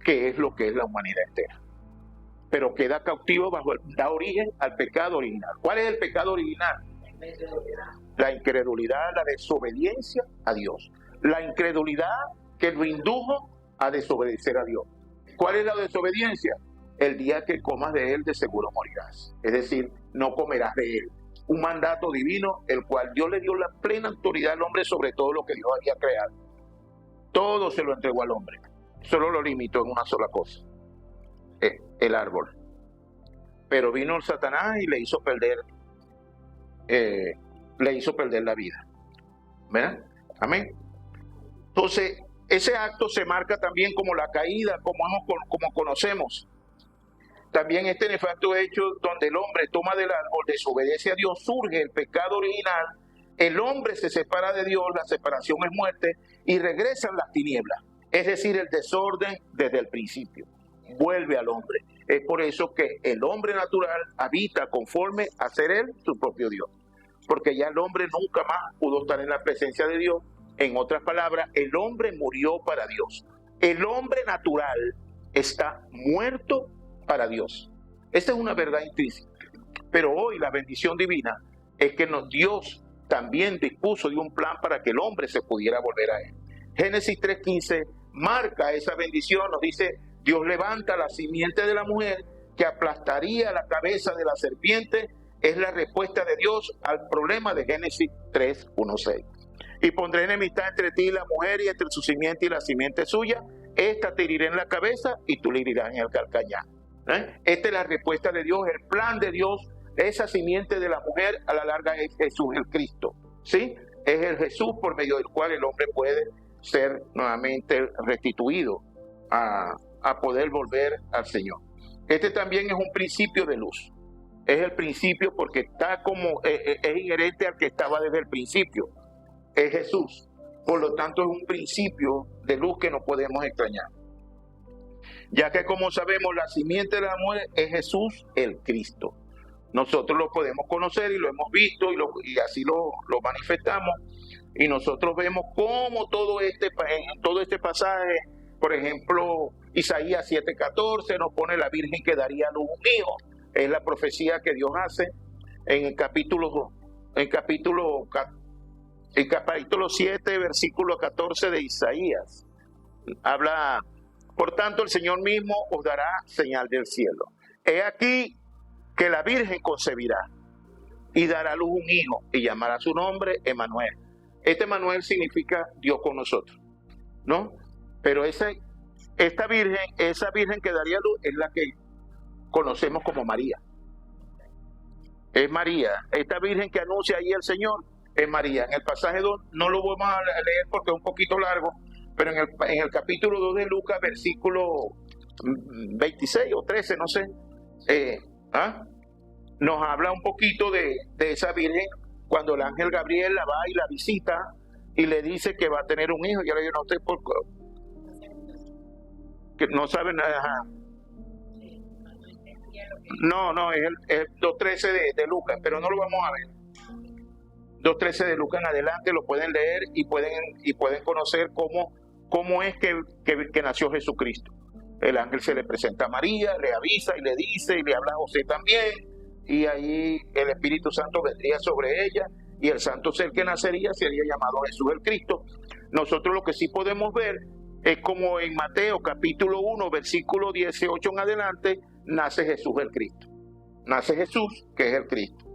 que es lo que es la humanidad entera. Pero queda cautivo da origen al pecado original. ¿Cuál es el pecado original? La incredulidad, la desobediencia a Dios. La incredulidad que lo indujo a desobedecer a Dios. ¿Cuál es la desobediencia? El día que comas de él, de seguro morirás. Es decir, no comerás de él. Un mandato divino, el cual Dios le dio la plena autoridad al hombre sobre todo lo que Dios había creado. Todo se lo entregó al hombre. Solo lo limitó en una sola cosa: el árbol. Pero vino el Satanás y le hizo perder la vida. ¿Verdad? Amén. Entonces, ese acto se marca también como la caída, como conocemos. También este nefasto hecho donde el hombre toma del árbol, desobedece a Dios, surge el pecado original, el hombre se separa de Dios, la separación es muerte, y regresan las tinieblas, es decir, el desorden desde el principio, vuelve al hombre. Es por eso que el hombre natural habita conforme a ser él su propio Dios, porque ya el hombre nunca más pudo estar en la presencia de Dios. En otras palabras, el hombre murió para Dios. El hombre natural está muerto para Dios. Esta es una verdad intrínseca. Pero hoy la bendición divina es que Dios también dispuso de un plan para que el hombre se pudiera volver a él. Génesis 3:15 marca esa bendición, nos dice: Dios levanta la simiente de la mujer que aplastaría la cabeza de la serpiente. Es la respuesta de Dios al problema de Génesis 3:1-6. Y pondré enemistad entre ti y la mujer, y entre su simiente y la simiente suya. Esta te herirá en la cabeza y tú le herirás en el calcañar. Esta es la respuesta de Dios, el plan de Dios. Esa simiente de la mujer a la larga es Jesús, el Cristo, ¿sí? Es el Jesús por medio del cual el hombre puede ser nuevamente restituido a poder volver al Señor. Este también es un principio de luz. Es el principio porque es inherente al que estaba desde el principio. Es Jesús. Por lo tanto, es un principio de luz que no podemos extrañar. Ya que, como sabemos, la simiente de la mujer es Jesús, el Cristo. Nosotros lo podemos conocer y lo hemos visto y así lo manifestamos. Y nosotros vemos cómo todo este pasaje, por ejemplo, Isaías 7:14 nos pone la Virgen que daría a luz un hijo. Es la profecía que Dios hace en el capítulo 7, versículo 14 de Isaías. Habla Por tanto, el Señor mismo os dará señal del cielo. He aquí que la Virgen concebirá y dará a luz un hijo y llamará su nombre Emmanuel. Este Emmanuel significa Dios con nosotros, ¿no? Pero esa virgen que daría luz es la que conocemos como María. Es María. Esta virgen que anuncia ahí el Señor es María. En el pasaje 2 no lo vamos a leer porque es un poquito largo, pero en el capítulo 2 de Lucas, versículo 26 o 13, no sé, nos habla un poquito de esa virgen cuando el ángel Gabriel la va y la visita y le dice que va a tener un hijo. Y ahora yo no sé por qué. Que no saben nada. No, es el 2.13 de Lucas, pero no lo vamos a ver. 2.13 de Lucas en adelante lo pueden leer y pueden conocer cómo es que nació Jesucristo. El ángel se le presenta a María, le avisa y le dice y le habla a José también, y ahí el Espíritu Santo vendría sobre ella y el santo ser que nacería sería llamado Jesús el Cristo. Nosotros lo que sí podemos ver es como en Mateo capítulo 1 versículo 18 en adelante nace Jesús el Cristo. Nace Jesús, que es el Cristo.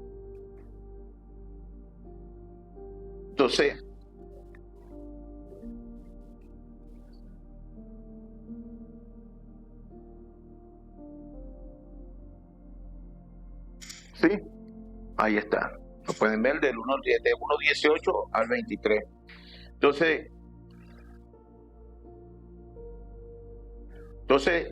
Entonces, sí, ahí está. Lo pueden ver de 1.18 al 23. Entonces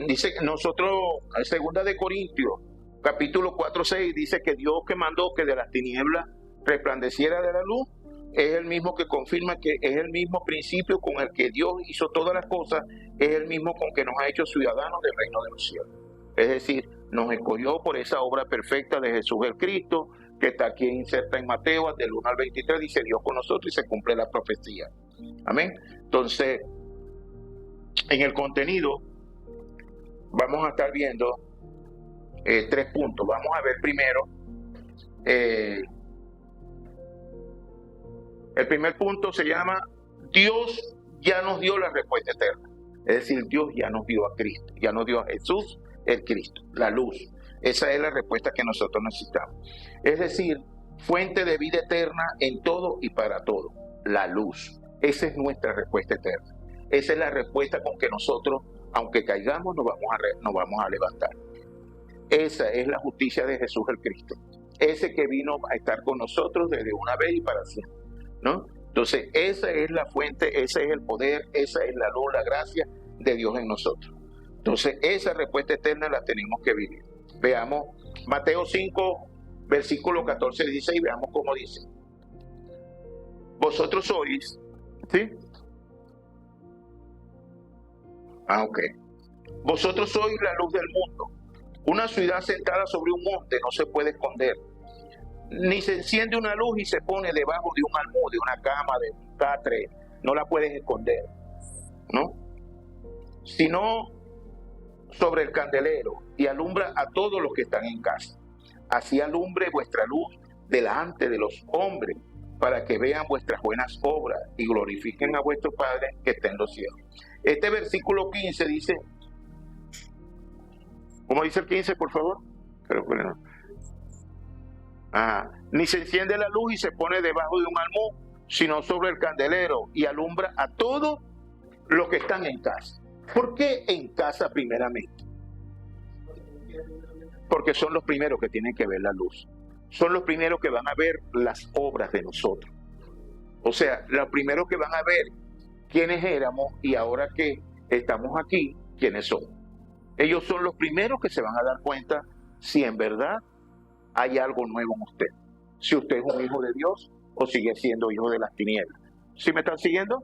dice que nosotros, en segunda de Corintios, capítulo 4:6, dice que Dios que mandó que de las tinieblas resplandeciera de la luz, es el mismo que confirma que es el mismo principio con el que Dios hizo todas las cosas, es el mismo con que nos ha hecho ciudadanos del reino de los cielos. Es decir, nos escogió por esa obra perfecta de Jesús el Cristo, que está aquí inserta en Mateo, del 1 al 23, dice Dios con nosotros y se cumple la profecía. Amén. Entonces, en el contenido, vamos a estar viendo 3 puntos. Vamos a ver primero, el primer punto se llama Dios ya nos dio la respuesta eterna. Es decir, Dios ya nos dio a Cristo, ya nos dio a Jesús el Cristo, la luz. Esa es la respuesta que nosotros necesitamos. Es decir, fuente de vida eterna en todo y para todo, la luz. Esa es nuestra respuesta eterna. Esa es la respuesta con que nosotros, aunque caigamos, nos vamos a levantar. Esa es la justicia de Jesús el Cristo. Ese que vino a estar con nosotros desde una vez y para siempre, ¿no? Entonces, esa es la fuente, ese es el poder, esa es la luz, la gracia de Dios en nosotros. Entonces, esa respuesta eterna la tenemos que vivir. Veamos Mateo 5, versículo 14, 16, veamos cómo dice. Vosotros sois, ¿sí? Ok. Vosotros sois la luz del mundo. Una ciudad sentada sobre un monte no se puede esconder. Ni se enciende una luz y se pone debajo de un almud, de una cama, de un catre. No la puedes esconder, ¿no? Sino sobre el candelero y alumbra a todos los que están en casa. Así alumbre vuestra luz delante de los hombres, para que vean vuestras buenas obras y glorifiquen a vuestro Padre que está en los cielos. Este versículo 15 dice, ¿cómo dice el 15, por favor? Creo que no. Ni se enciende la luz y se pone debajo de un almud, sino sobre el candelero y alumbra a todos los que están en casa. ¿Por qué en casa primeramente? Porque son los primeros que tienen que ver la luz. Son los primeros que van a ver las obras de nosotros. O sea, los primeros que van a ver quiénes éramos y ahora que estamos aquí, quiénes somos. Ellos son los primeros que se van a dar cuenta si en verdad hay algo nuevo en usted. Si usted es un hijo de Dios o sigue siendo hijo de las tinieblas. ¿Sí me están siguiendo?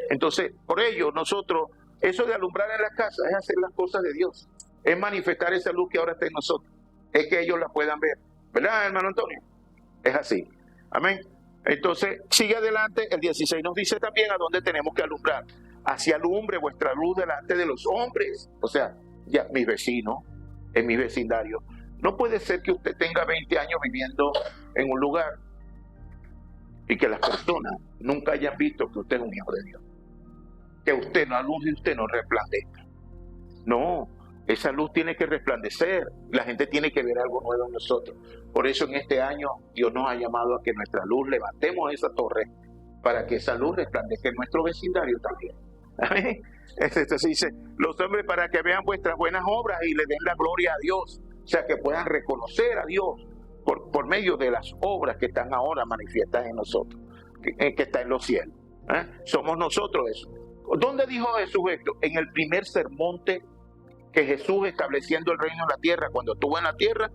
Entonces, por ello, nosotros, eso de alumbrar en la casa es hacer las cosas de Dios. Es manifestar esa luz que ahora está en nosotros. Es que ellos la puedan ver. ¿Verdad, hermano Antonio? Es así. Amén. Entonces, sigue adelante. El 16 nos dice también a dónde tenemos que alumbrar. Así alumbre vuestra luz delante de los hombres. O sea, ya mis vecinos, en mi vecindario. No puede ser que usted tenga 20 años viviendo en un lugar y que las personas nunca hayan visto que usted es un hijo de Dios. Que usted, la luz de usted no resplandezca. No, esa luz tiene que resplandecer. La gente tiene que ver algo nuevo en nosotros. Por eso en este año Dios nos ha llamado a que nuestra luz levantemos esa torre para que esa luz resplandezca en nuestro vecindario también. Amén. Entonces dice, los hombres para que vean vuestras buenas obras y le den la gloria a Dios. O sea, que puedan reconocer a Dios por medio de las obras que están ahora manifiestas en nosotros, que está en los cielos. Somos nosotros eso. ¿Dónde dijo Jesús esto? En el primer sermón que Jesús, estableciendo el reino en la tierra, cuando estuvo en la tierra,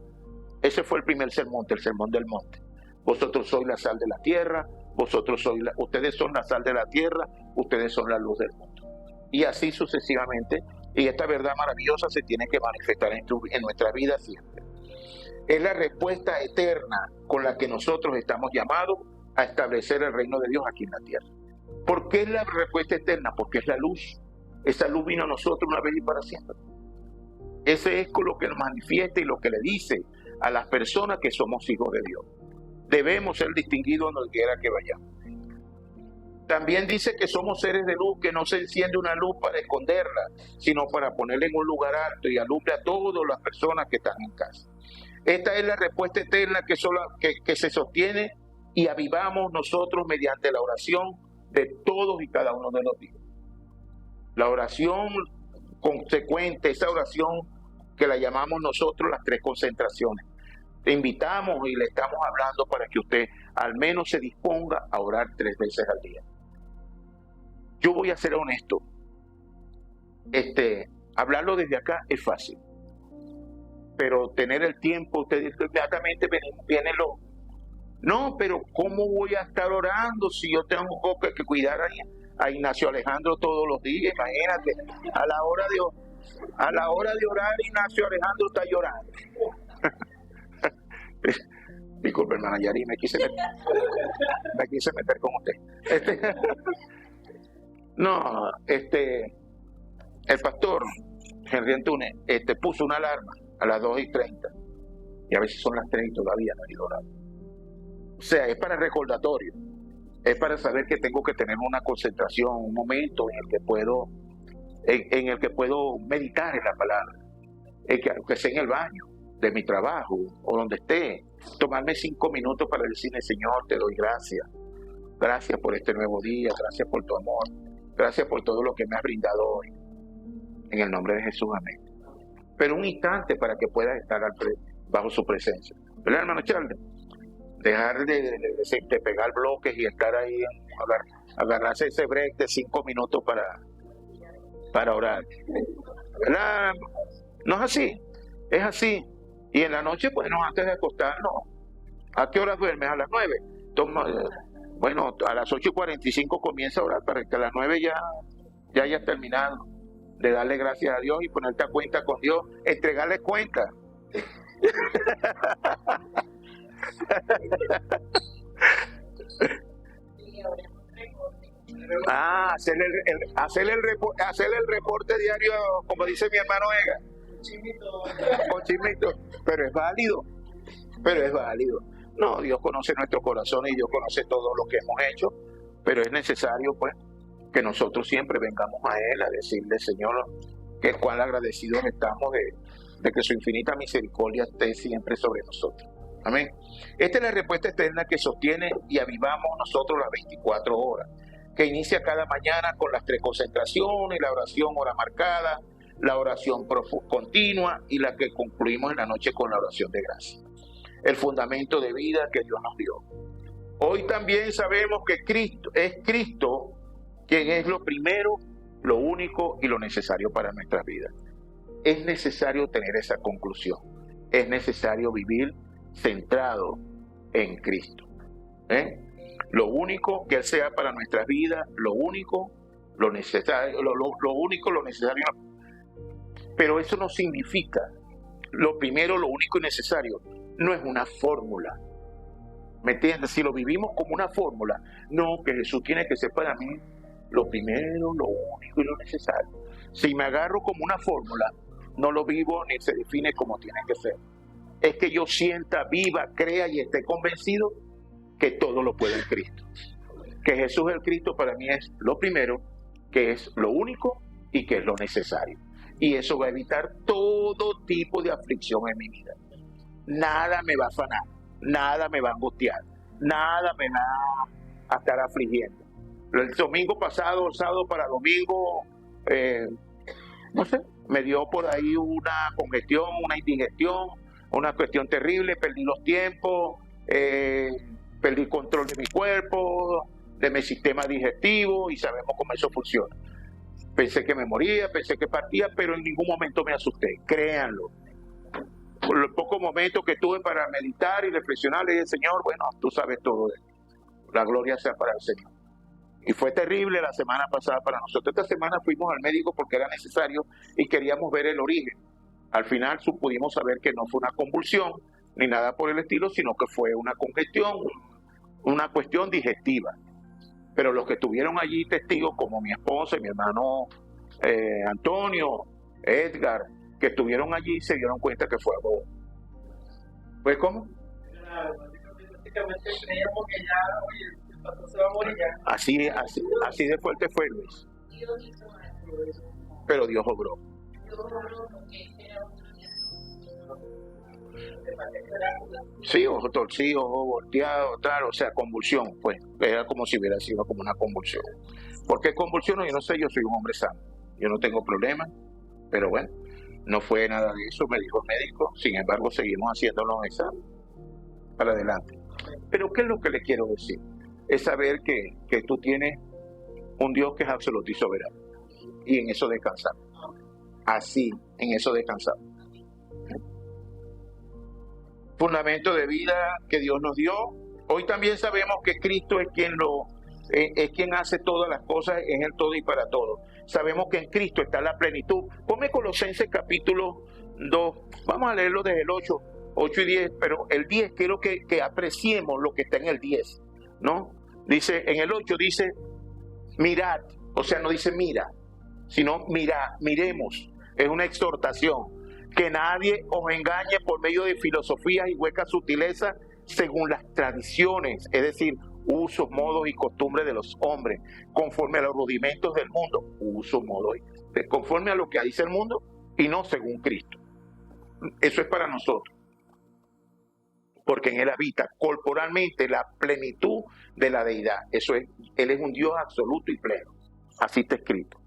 ese fue el primer sermón, el sermón del monte. Vosotros sois la sal de la tierra, ustedes son la sal de la tierra, ustedes son la luz del mundo. Y así sucesivamente, y esta verdad maravillosa se tiene que manifestar en nuestra vida siempre. Es la respuesta eterna con la que nosotros estamos llamados a establecer el reino de Dios aquí en la tierra. ¿Por qué es la respuesta eterna? Porque es la luz. Esa luz vino a nosotros una vez y para siempre. Ese es lo que nos manifiesta y lo que le dice a las personas que somos hijos de Dios. Debemos ser distinguidos donde quiera que vayamos. También dice que somos seres de luz, que no se enciende una luz para esconderla, sino para ponerla en un lugar alto y alumbra a todas las personas que están en casa. Esta es la respuesta eterna que se sostiene y avivamos nosotros mediante la oración de todos y cada uno de los días. La oración consecuente, esa oración que la llamamos nosotros las 3 concentraciones. Te invitamos y le estamos hablando para que usted al menos se disponga a orar 3 veces al día. Yo voy a ser honesto. Hablarlo desde acá es fácil. Pero tener el tiempo, usted inmediatamente vienen los... No, pero ¿cómo voy a estar orando si yo tengo que cuidar a Ignacio Alejandro todos los días? Imagínate, a la hora de orar, Ignacio Alejandro está llorando. Disculpe, hermana Yari, me quise meter con usted. El pastor Henry Antunes puso una alarma a las 2:30 y a veces son las 3 y todavía no ha ido orando. O sea, es para recordatorio, es para saber que tengo que tener una concentración, un momento en el que puedo meditar en la palabra, que sea en el baño de mi trabajo o donde esté, tomarme 5 minutos para decirle: Señor, te doy gracias. Gracias por este nuevo día, gracias por tu amor, gracias por todo lo que me has brindado hoy. En el nombre de Jesús, amén. Pero un instante para que puedas estar bajo su presencia. ¿Verdad, hermano Charles? Dejar de pegar bloques y estar ahí, agarrarse ese break de 5 minutos para orar. ¿Verdad? No es así, es así. Y en la noche, bueno, antes de acostarnos, ¿a qué hora duermes? A las 9. Bueno, a las 8:45 comienza a orar para que a las 9 ya hayas terminado de darle gracias a Dios y ponerte a cuenta con Dios, entregarle cuenta. Hacer el reporte diario, como dice mi hermano Ega. Con chismito. Pero es válido. No, Dios conoce nuestro corazón y Dios conoce todo lo que hemos hecho, pero es necesario, pues, que nosotros siempre vengamos a Él a decirle: Señor, que cuán agradecidos estamos de que su infinita misericordia esté siempre sobre nosotros. Amén. Esta es la respuesta eterna que sostiene y avivamos nosotros las 24 horas, que inicia cada mañana con las 3 concentraciones, la oración hora marcada, la oración continua y la que concluimos en la noche con la oración de gracia. El fundamento de vida que Dios nos dio. Hoy también sabemos que es Cristo quien es lo primero, lo único y lo necesario para nuestras vidas. Es necesario tener esa conclusión. Es necesario vivir centrado en Cristo. Lo único que Él sea para nuestras vidas, lo único, lo necesario, lo único, lo necesario. Pero eso no significa lo primero, lo único y necesario. No es una fórmula. ¿Me entiendes? Si lo vivimos como una fórmula, no, que Jesús tiene que ser para mí lo primero, lo único y lo necesario. Si me agarro como una fórmula, no lo vivo ni se define como tiene que ser. Es que yo sienta, viva, crea y esté convencido que todo lo puedo en Cristo. Que Jesús el Cristo para mí es lo primero, que es lo único y que es lo necesario. Y eso va a evitar todo tipo de aflicción en mi vida. Nada me va a afanar, nada me va a angustiar, nada me va a estar afligiendo. El domingo pasado, sábado para domingo, no sé, me dio por ahí una congestión, una indigestión, una cuestión terrible, perdí los tiempos, perdí control de mi cuerpo, de mi sistema digestivo, y sabemos cómo eso funciona. Pensé que me moría, pensé que partía, pero en ningún momento me asusté, créanlo. Por los pocos momentos que tuve para meditar y reflexionar, le dije, Señor, bueno, tú sabes todo de esto. La gloria sea para el Señor. Y fue terrible la semana pasada para nosotros. Esta semana fuimos al médico porque era necesario y queríamos ver el origen. Al final pudimos saber que no fue una convulsión ni nada por el estilo, sino que fue una congestión, una cuestión digestiva. Pero los que estuvieron allí testigos, como mi esposa y mi hermano Antonio, Edgar, que estuvieron allí, se dieron cuenta que fue algo. ¿Pues cómo? Básicamente creíamos que ya, oye, el pastor se va a morir ya. Así de fuerte fue, Luis. Pero Dios obró. Sí, ojo torcido, ojo volteado, tal, o sea, convulsión, pues, era como si hubiera sido como una convulsión. ¿Por qué convulsión? Yo no sé, yo soy un hombre sano, yo no tengo problemas, pero bueno, no fue nada de eso, me dijo el médico, sin embargo, seguimos haciendo los exámenes para adelante. Pero ¿qué es lo que le quiero decir? Es saber que tú tienes un Dios que es absoluto y soberano, y en eso descansamos. Así, en eso descansamos. Fundamento de vida que Dios nos dio. Hoy también sabemos que Cristo es quien hace todas las cosas, es el todo y para todo. Sabemos que en Cristo está la plenitud. Ponme Colosenses capítulo 2, vamos a leerlo desde el 8 y 10, pero el 10 quiero que apreciemos lo que está en el 10, ¿no? Dice, en el 8 dice, mirad, o sea, no dice mira, sino miremos, es una exhortación. Que nadie os engañe por medio de filosofías y huecas sutilezas según las tradiciones, es decir, usos, modos y costumbres de los hombres, conforme a los rudimentos del mundo, usos, modos, conforme a lo que dice el mundo y no según Cristo. Eso es para nosotros, porque en Él habita corporalmente la plenitud de la deidad. Eso es, Él es un Dios absoluto y pleno, así está escrito,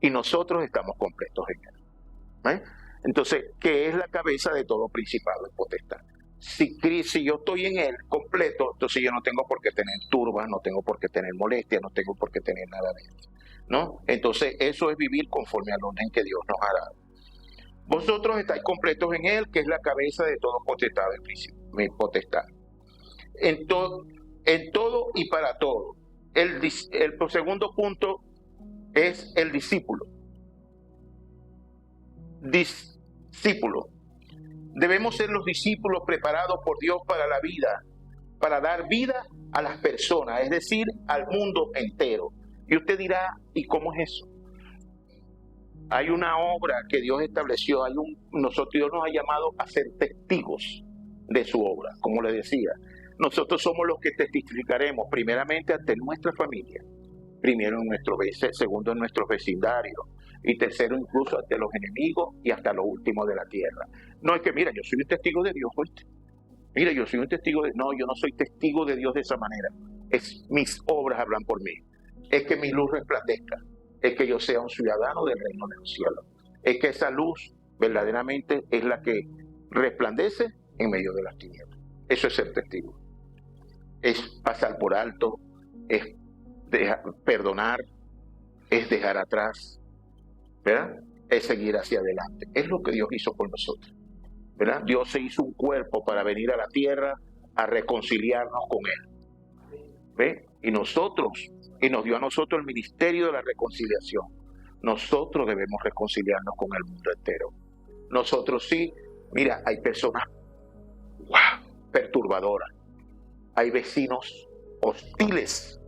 y nosotros estamos completos en Él. Entonces, ¿qué es la cabeza de todo principado y potestad? Si yo estoy en Él completo, entonces yo no tengo por qué tener turbas, no tengo por qué tener molestias, no tengo por qué tener nada de eso, ¿no? Entonces, eso es vivir conforme al orden que Dios nos ha dado. Vosotros estáis completos en Él, que es la cabeza de todo potestad del principio, mi potestad. En todo y para todo. El segundo punto es el discípulo. Discípulo. Debemos ser los discípulos preparados por Dios para la vida, para dar vida a las personas, es decir, al mundo entero. Y usted dirá, ¿y cómo es eso? Hay una obra que Dios estableció, Dios nos ha llamado a ser testigos de su obra, como le decía. Nosotros somos los que testificaremos primeramente ante nuestra familia, primero en nuestro segundo en nuestros vecindarios, y tercero incluso ante los enemigos y hasta lo último de la tierra. No es que, mira, yo soy un testigo de Dios, ¿oíste? Mira, yo soy un testigo de... No, yo no soy testigo de Dios de esa manera. Mis obras hablan por mí. Es que mi luz resplandezca. Es que yo sea un ciudadano del reino de los cielos. Es que esa luz verdaderamente es la que resplandece en medio de las tinieblas. Eso es ser testigo. Es pasar por alto, es perdonar, es dejar atrás, ¿verdad? Es seguir hacia adelante. Es lo que Dios hizo con nosotros, ¿verdad? Dios se hizo un cuerpo para venir a la tierra a reconciliarnos con Él, ¿ve? Y nos dio a nosotros el ministerio de la reconciliación. Nosotros debemos reconciliarnos con el mundo entero. Nosotros sí, mira, hay personas perturbadoras, hay vecinos hostiles,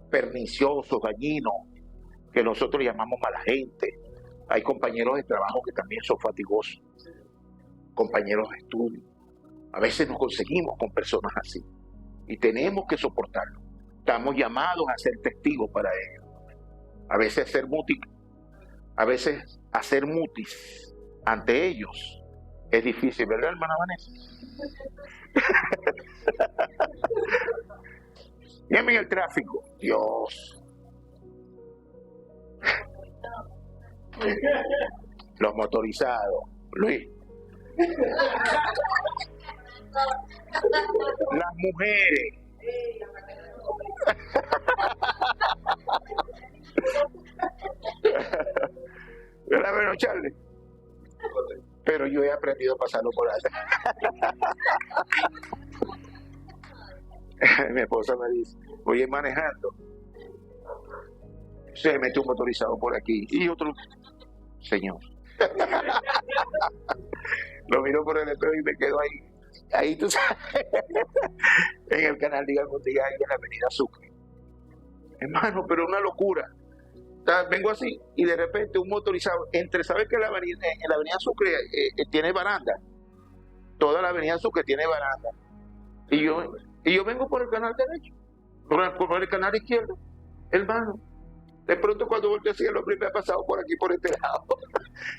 perniciosos, dañinos, que nosotros llamamos mala gente. Hay compañeros de trabajo que también son fatigosos, compañeros de estudio. A veces nos conseguimos con personas así y tenemos que soportarlo. Estamos llamados a ser testigos para ellos. A veces a ser múltiples, a veces hacer mutis ante ellos es difícil, ¿verdad, hermana Vanessa? Dígame en el tráfico, Dios. Los motorizados, Luis. Las mujeres. ¿Verdad, bueno, Charlie? Pero yo he aprendido a pasarlo por alto. Mi esposa me dice, voy manejando. Se mete un motorizado por aquí y otro, señor. Lo miro por el espejo y me quedo ahí tú sabes, en el canal de Galmontiga, en la avenida Sucre. Hermano, pero una locura. Vengo así y de repente un motorizado, ¿sabes que en la avenida Sucre tiene baranda? Toda la avenida Sucre tiene baranda. Y yo vengo por el canal derecho, por el canal izquierdo, hermano. De pronto cuando volteo así, el hombre me ha pasado por aquí, por este lado.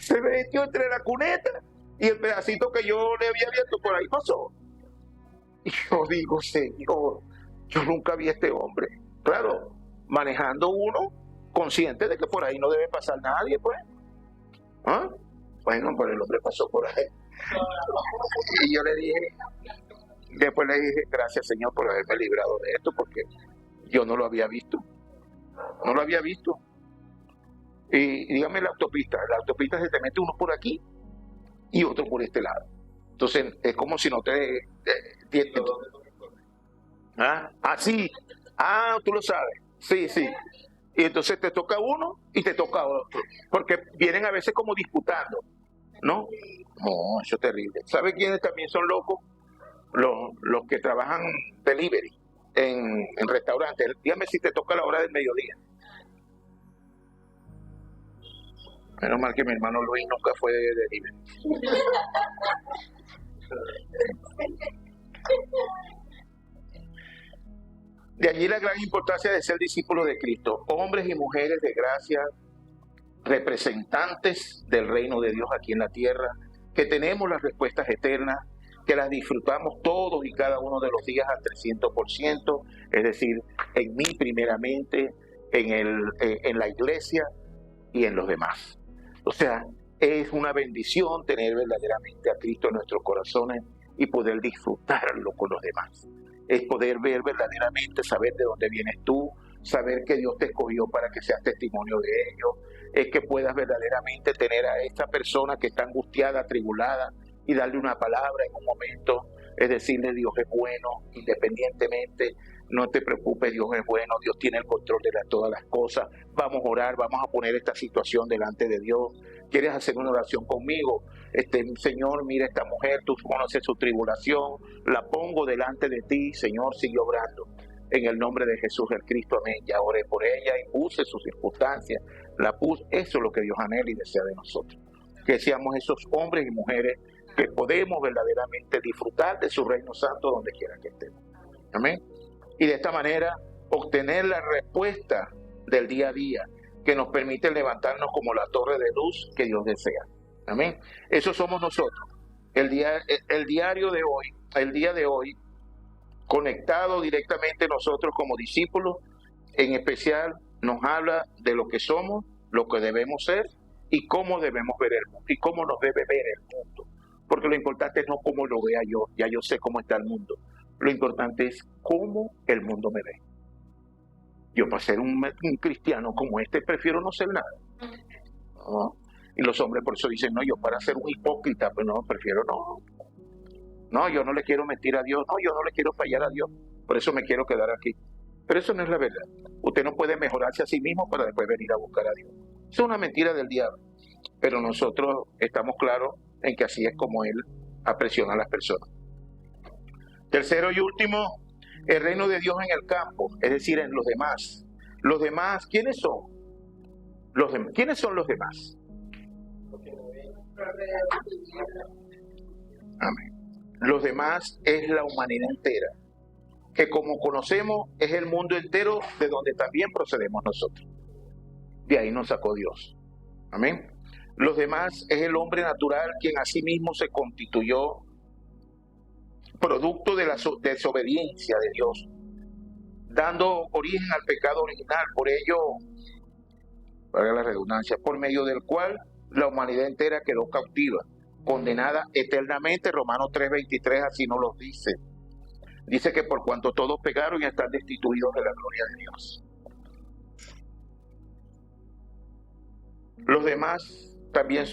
Se metió entre la cuneta y el pedacito que yo le había abierto por ahí pasó. Y yo digo, Señor, yo nunca vi a este hombre. Claro, manejando uno, consciente de que por ahí no debe pasar nadie, pues. ¿Ah? Bueno, pues el hombre pasó por ahí. Y yo le dije, después le dije, gracias Señor por haberme librado de esto, porque yo no lo había visto. No lo había visto. Y dígame la autopista se te mete uno por aquí y otro por este lado. Entonces es como si no ¿Ah? Así. Ah, tú lo sabes. Sí. Y entonces te toca uno y te toca otro. Porque vienen a veces como disputando. ¿No? No, eso es terrible. ¿Sabe quiénes también son locos? Los que trabajan delivery en restaurantes. Dígame si te toca a la hora del mediodía. Menos mal que mi hermano Luis nunca fue de delivery. De allí la gran importancia de ser discípulos de Cristo, hombres y mujeres de gracia, representantes del reino de Dios aquí en la tierra, que tenemos las respuestas eternas, que las disfrutamos todos y cada uno de los días al 300%, es decir, en mí primeramente, en la iglesia y en los demás. O sea, es una bendición tener verdaderamente a Cristo en nuestros corazones y poder disfrutarlo con los demás. Es poder ver verdaderamente, saber de dónde vienes tú, saber que Dios te escogió para que seas testimonio de ello. Es que puedas verdaderamente tener a esta persona que está angustiada, atribulada, y darle una palabra en un momento, es decirle Dios es bueno, independientemente, no te preocupes, Dios es bueno, Dios tiene el control de todas las cosas, vamos a orar, vamos a poner esta situación delante de Dios. ¿Quieres hacer una oración conmigo? Señor, mira esta mujer, tú conoces su tribulación, la pongo delante de ti, Señor, sigue obrando. En el nombre de Jesús el Cristo, amén. Ya oré por ella y puse sus circunstancias, eso es lo que Dios anhela y desea de nosotros. Que seamos esos hombres y mujeres que podemos verdaderamente disfrutar de su reino santo donde quiera que estemos. Amén. Y de esta manera obtener la respuesta del día a día que nos permite levantarnos como la torre de luz que Dios desea. Amén. Eso somos nosotros. El día de hoy, conectado directamente nosotros como discípulos, en especial nos habla de lo que somos, lo que debemos ser y cómo debemos ver el mundo y cómo nos debe ver el mundo. Porque lo importante es no cómo lo vea yo, ya yo sé cómo está el mundo. Lo importante es cómo el mundo me ve. Yo para ser un cristiano como este prefiero no ser nada. ¿No? Y los hombres por eso dicen, no, yo para ser un hipócrita, pues no, prefiero no. No, yo no le quiero mentir a Dios, no, yo no le quiero fallar a Dios, por eso me quiero quedar aquí. Pero eso no es la verdad. Usted no puede mejorarse a sí mismo para después venir a buscar a Dios. Es una mentira del diablo. Pero nosotros estamos claros en que así es como él apresiona a las personas. Tercero y último, el reino de Dios en el campo, es decir, en los demás. Los demás, ¿quiénes son? ¿Quiénes son los demás? Amén. Los demás es la humanidad entera, que como conocemos es el mundo entero de donde también procedemos nosotros. De ahí nos sacó Dios. Amén. Los demás es el hombre natural quien a sí mismo se constituyó producto de la desobediencia de Dios, dando origen al pecado original. Por ello, para la redundancia, por medio del cual la humanidad entera quedó cautiva, condenada eternamente. Romanos 3:23 así nos lo dice. Dice que por cuanto todos pecaron y están destituidos de la gloria de Dios. Los demás también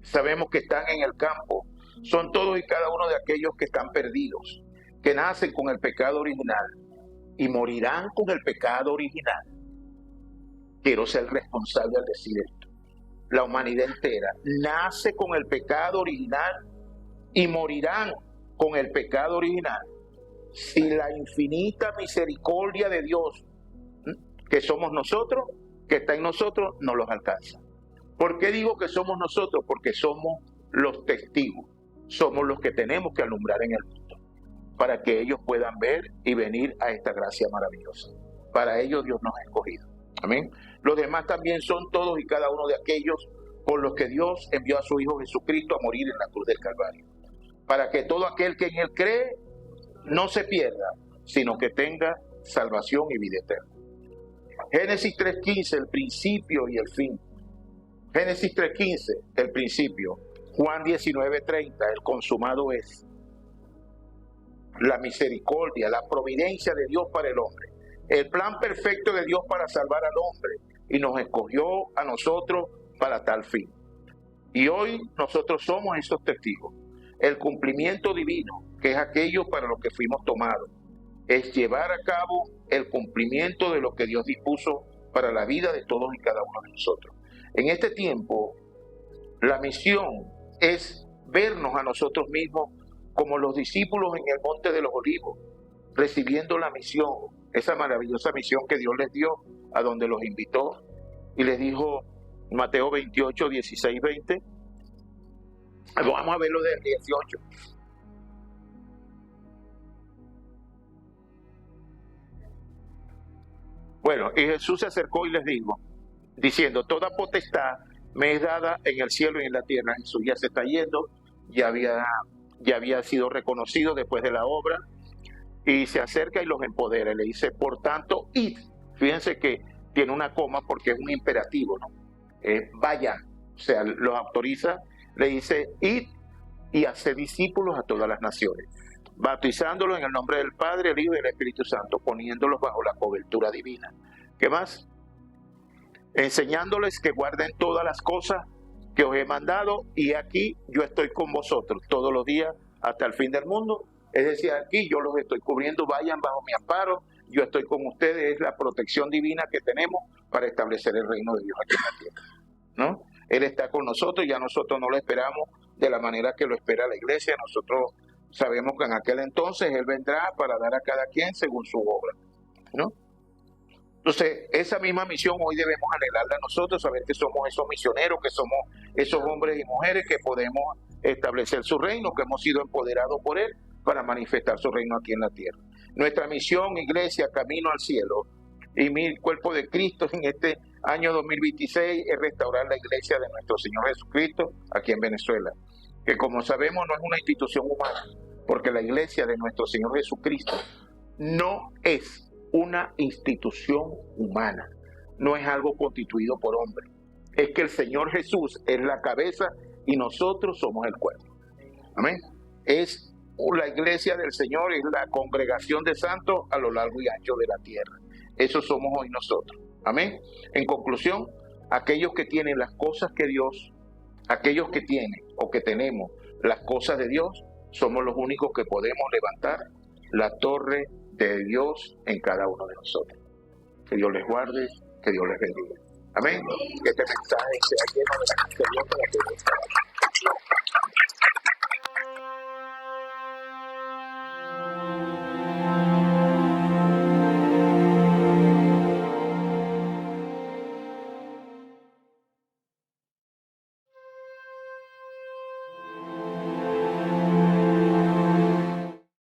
sabemos que están en el campo, son todos y cada uno de aquellos que están perdidos, que nacen con el pecado original y morirán con el pecado original. Quiero ser responsable al decir esto. La humanidad entera nace con el pecado original y morirán con el pecado original si la infinita misericordia de Dios, que somos nosotros, que está en nosotros, no los alcanza. ¿Por qué digo que somos nosotros? Porque somos los testigos, somos los que tenemos que alumbrar en el mundo, para que ellos puedan ver y venir a esta gracia maravillosa. Para ello Dios nos ha escogido. Amén. Los demás también son todos y cada uno de aquellos por los que Dios envió a su Hijo Jesucristo a morir en la cruz del Calvario, para que todo aquel que en Él cree no se pierda, sino que tenga salvación y vida eterna. Génesis 3:15, el principio y el fin. Génesis 3:15, el principio. Juan 19:30, el consumado es. La misericordia, la providencia de Dios para el hombre. El plan perfecto de Dios para salvar al hombre. Y nos escogió a nosotros para tal fin. Y hoy nosotros somos esos testigos. El cumplimiento divino, que es aquello para lo que fuimos tomados, es llevar a cabo el cumplimiento de lo que Dios dispuso para la vida de todos y cada uno de nosotros. En este tiempo, la misión es vernos a nosotros mismos como los discípulos en el Monte de los Olivos, recibiendo la misión, esa maravillosa misión que Dios les dio, a donde los invitó y les dijo, Mateo 28, 16, 20. Vamos a verlo del 18. Bueno, y Jesús se acercó y les dijo, diciendo, toda potestad me es dada en el cielo y en la tierra. Jesús ya se está yendo, ya había sido reconocido después de la obra, y se acerca y los empodera. Le dice, por tanto, id. Fíjense que tiene una coma porque es un imperativo, ¿no? Vayan, o sea, los autoriza, le dice, id y haced discípulos a todas las naciones, bautizándolos en el nombre del Padre, el Hijo y el Espíritu Santo, poniéndolos bajo la cobertura divina. ¿Qué más? Enseñándoles que guarden todas las cosas que os he mandado, y aquí yo estoy con vosotros todos los días hasta el fin del mundo. Es decir, aquí yo los estoy cubriendo, vayan bajo mi amparo, yo estoy con ustedes, es la protección divina que tenemos para establecer el reino de Dios aquí en la tierra, ¿no? Él está con nosotros, ya nosotros no lo esperamos de la manera que lo espera la iglesia. Nosotros sabemos que en aquel entonces Él vendrá para dar a cada quien según su obra, ¿no? Entonces, esa misma misión hoy debemos anhelarla nosotros, saber que somos esos misioneros, que somos esos hombres y mujeres que podemos establecer su reino, que hemos sido empoderados por Él para manifestar su reino aquí en la tierra. Nuestra misión, iglesia, camino al cielo, y mi cuerpo de Cristo en este año 2026 es restaurar la iglesia de nuestro Señor Jesucristo aquí en Venezuela, que como sabemos no es una institución humana, porque la iglesia de nuestro Señor Jesucristo no es una institución humana, no es algo constituido por hombres, es que el Señor Jesús es la cabeza y nosotros somos el cuerpo. Amén. Es la iglesia del Señor, es la congregación de santos a lo largo y ancho de la tierra. Eso somos hoy nosotros. Amén. En conclusión, aquellos que tienen las cosas que Dios, aquellos que tienen o que tenemos las cosas de Dios, somos los únicos que podemos levantar la torre de Dios en cada uno de nosotros. Que Dios les guarde, que Dios les bendiga. Amén. Que este mensaje sea lleno de la gracia de Dios para que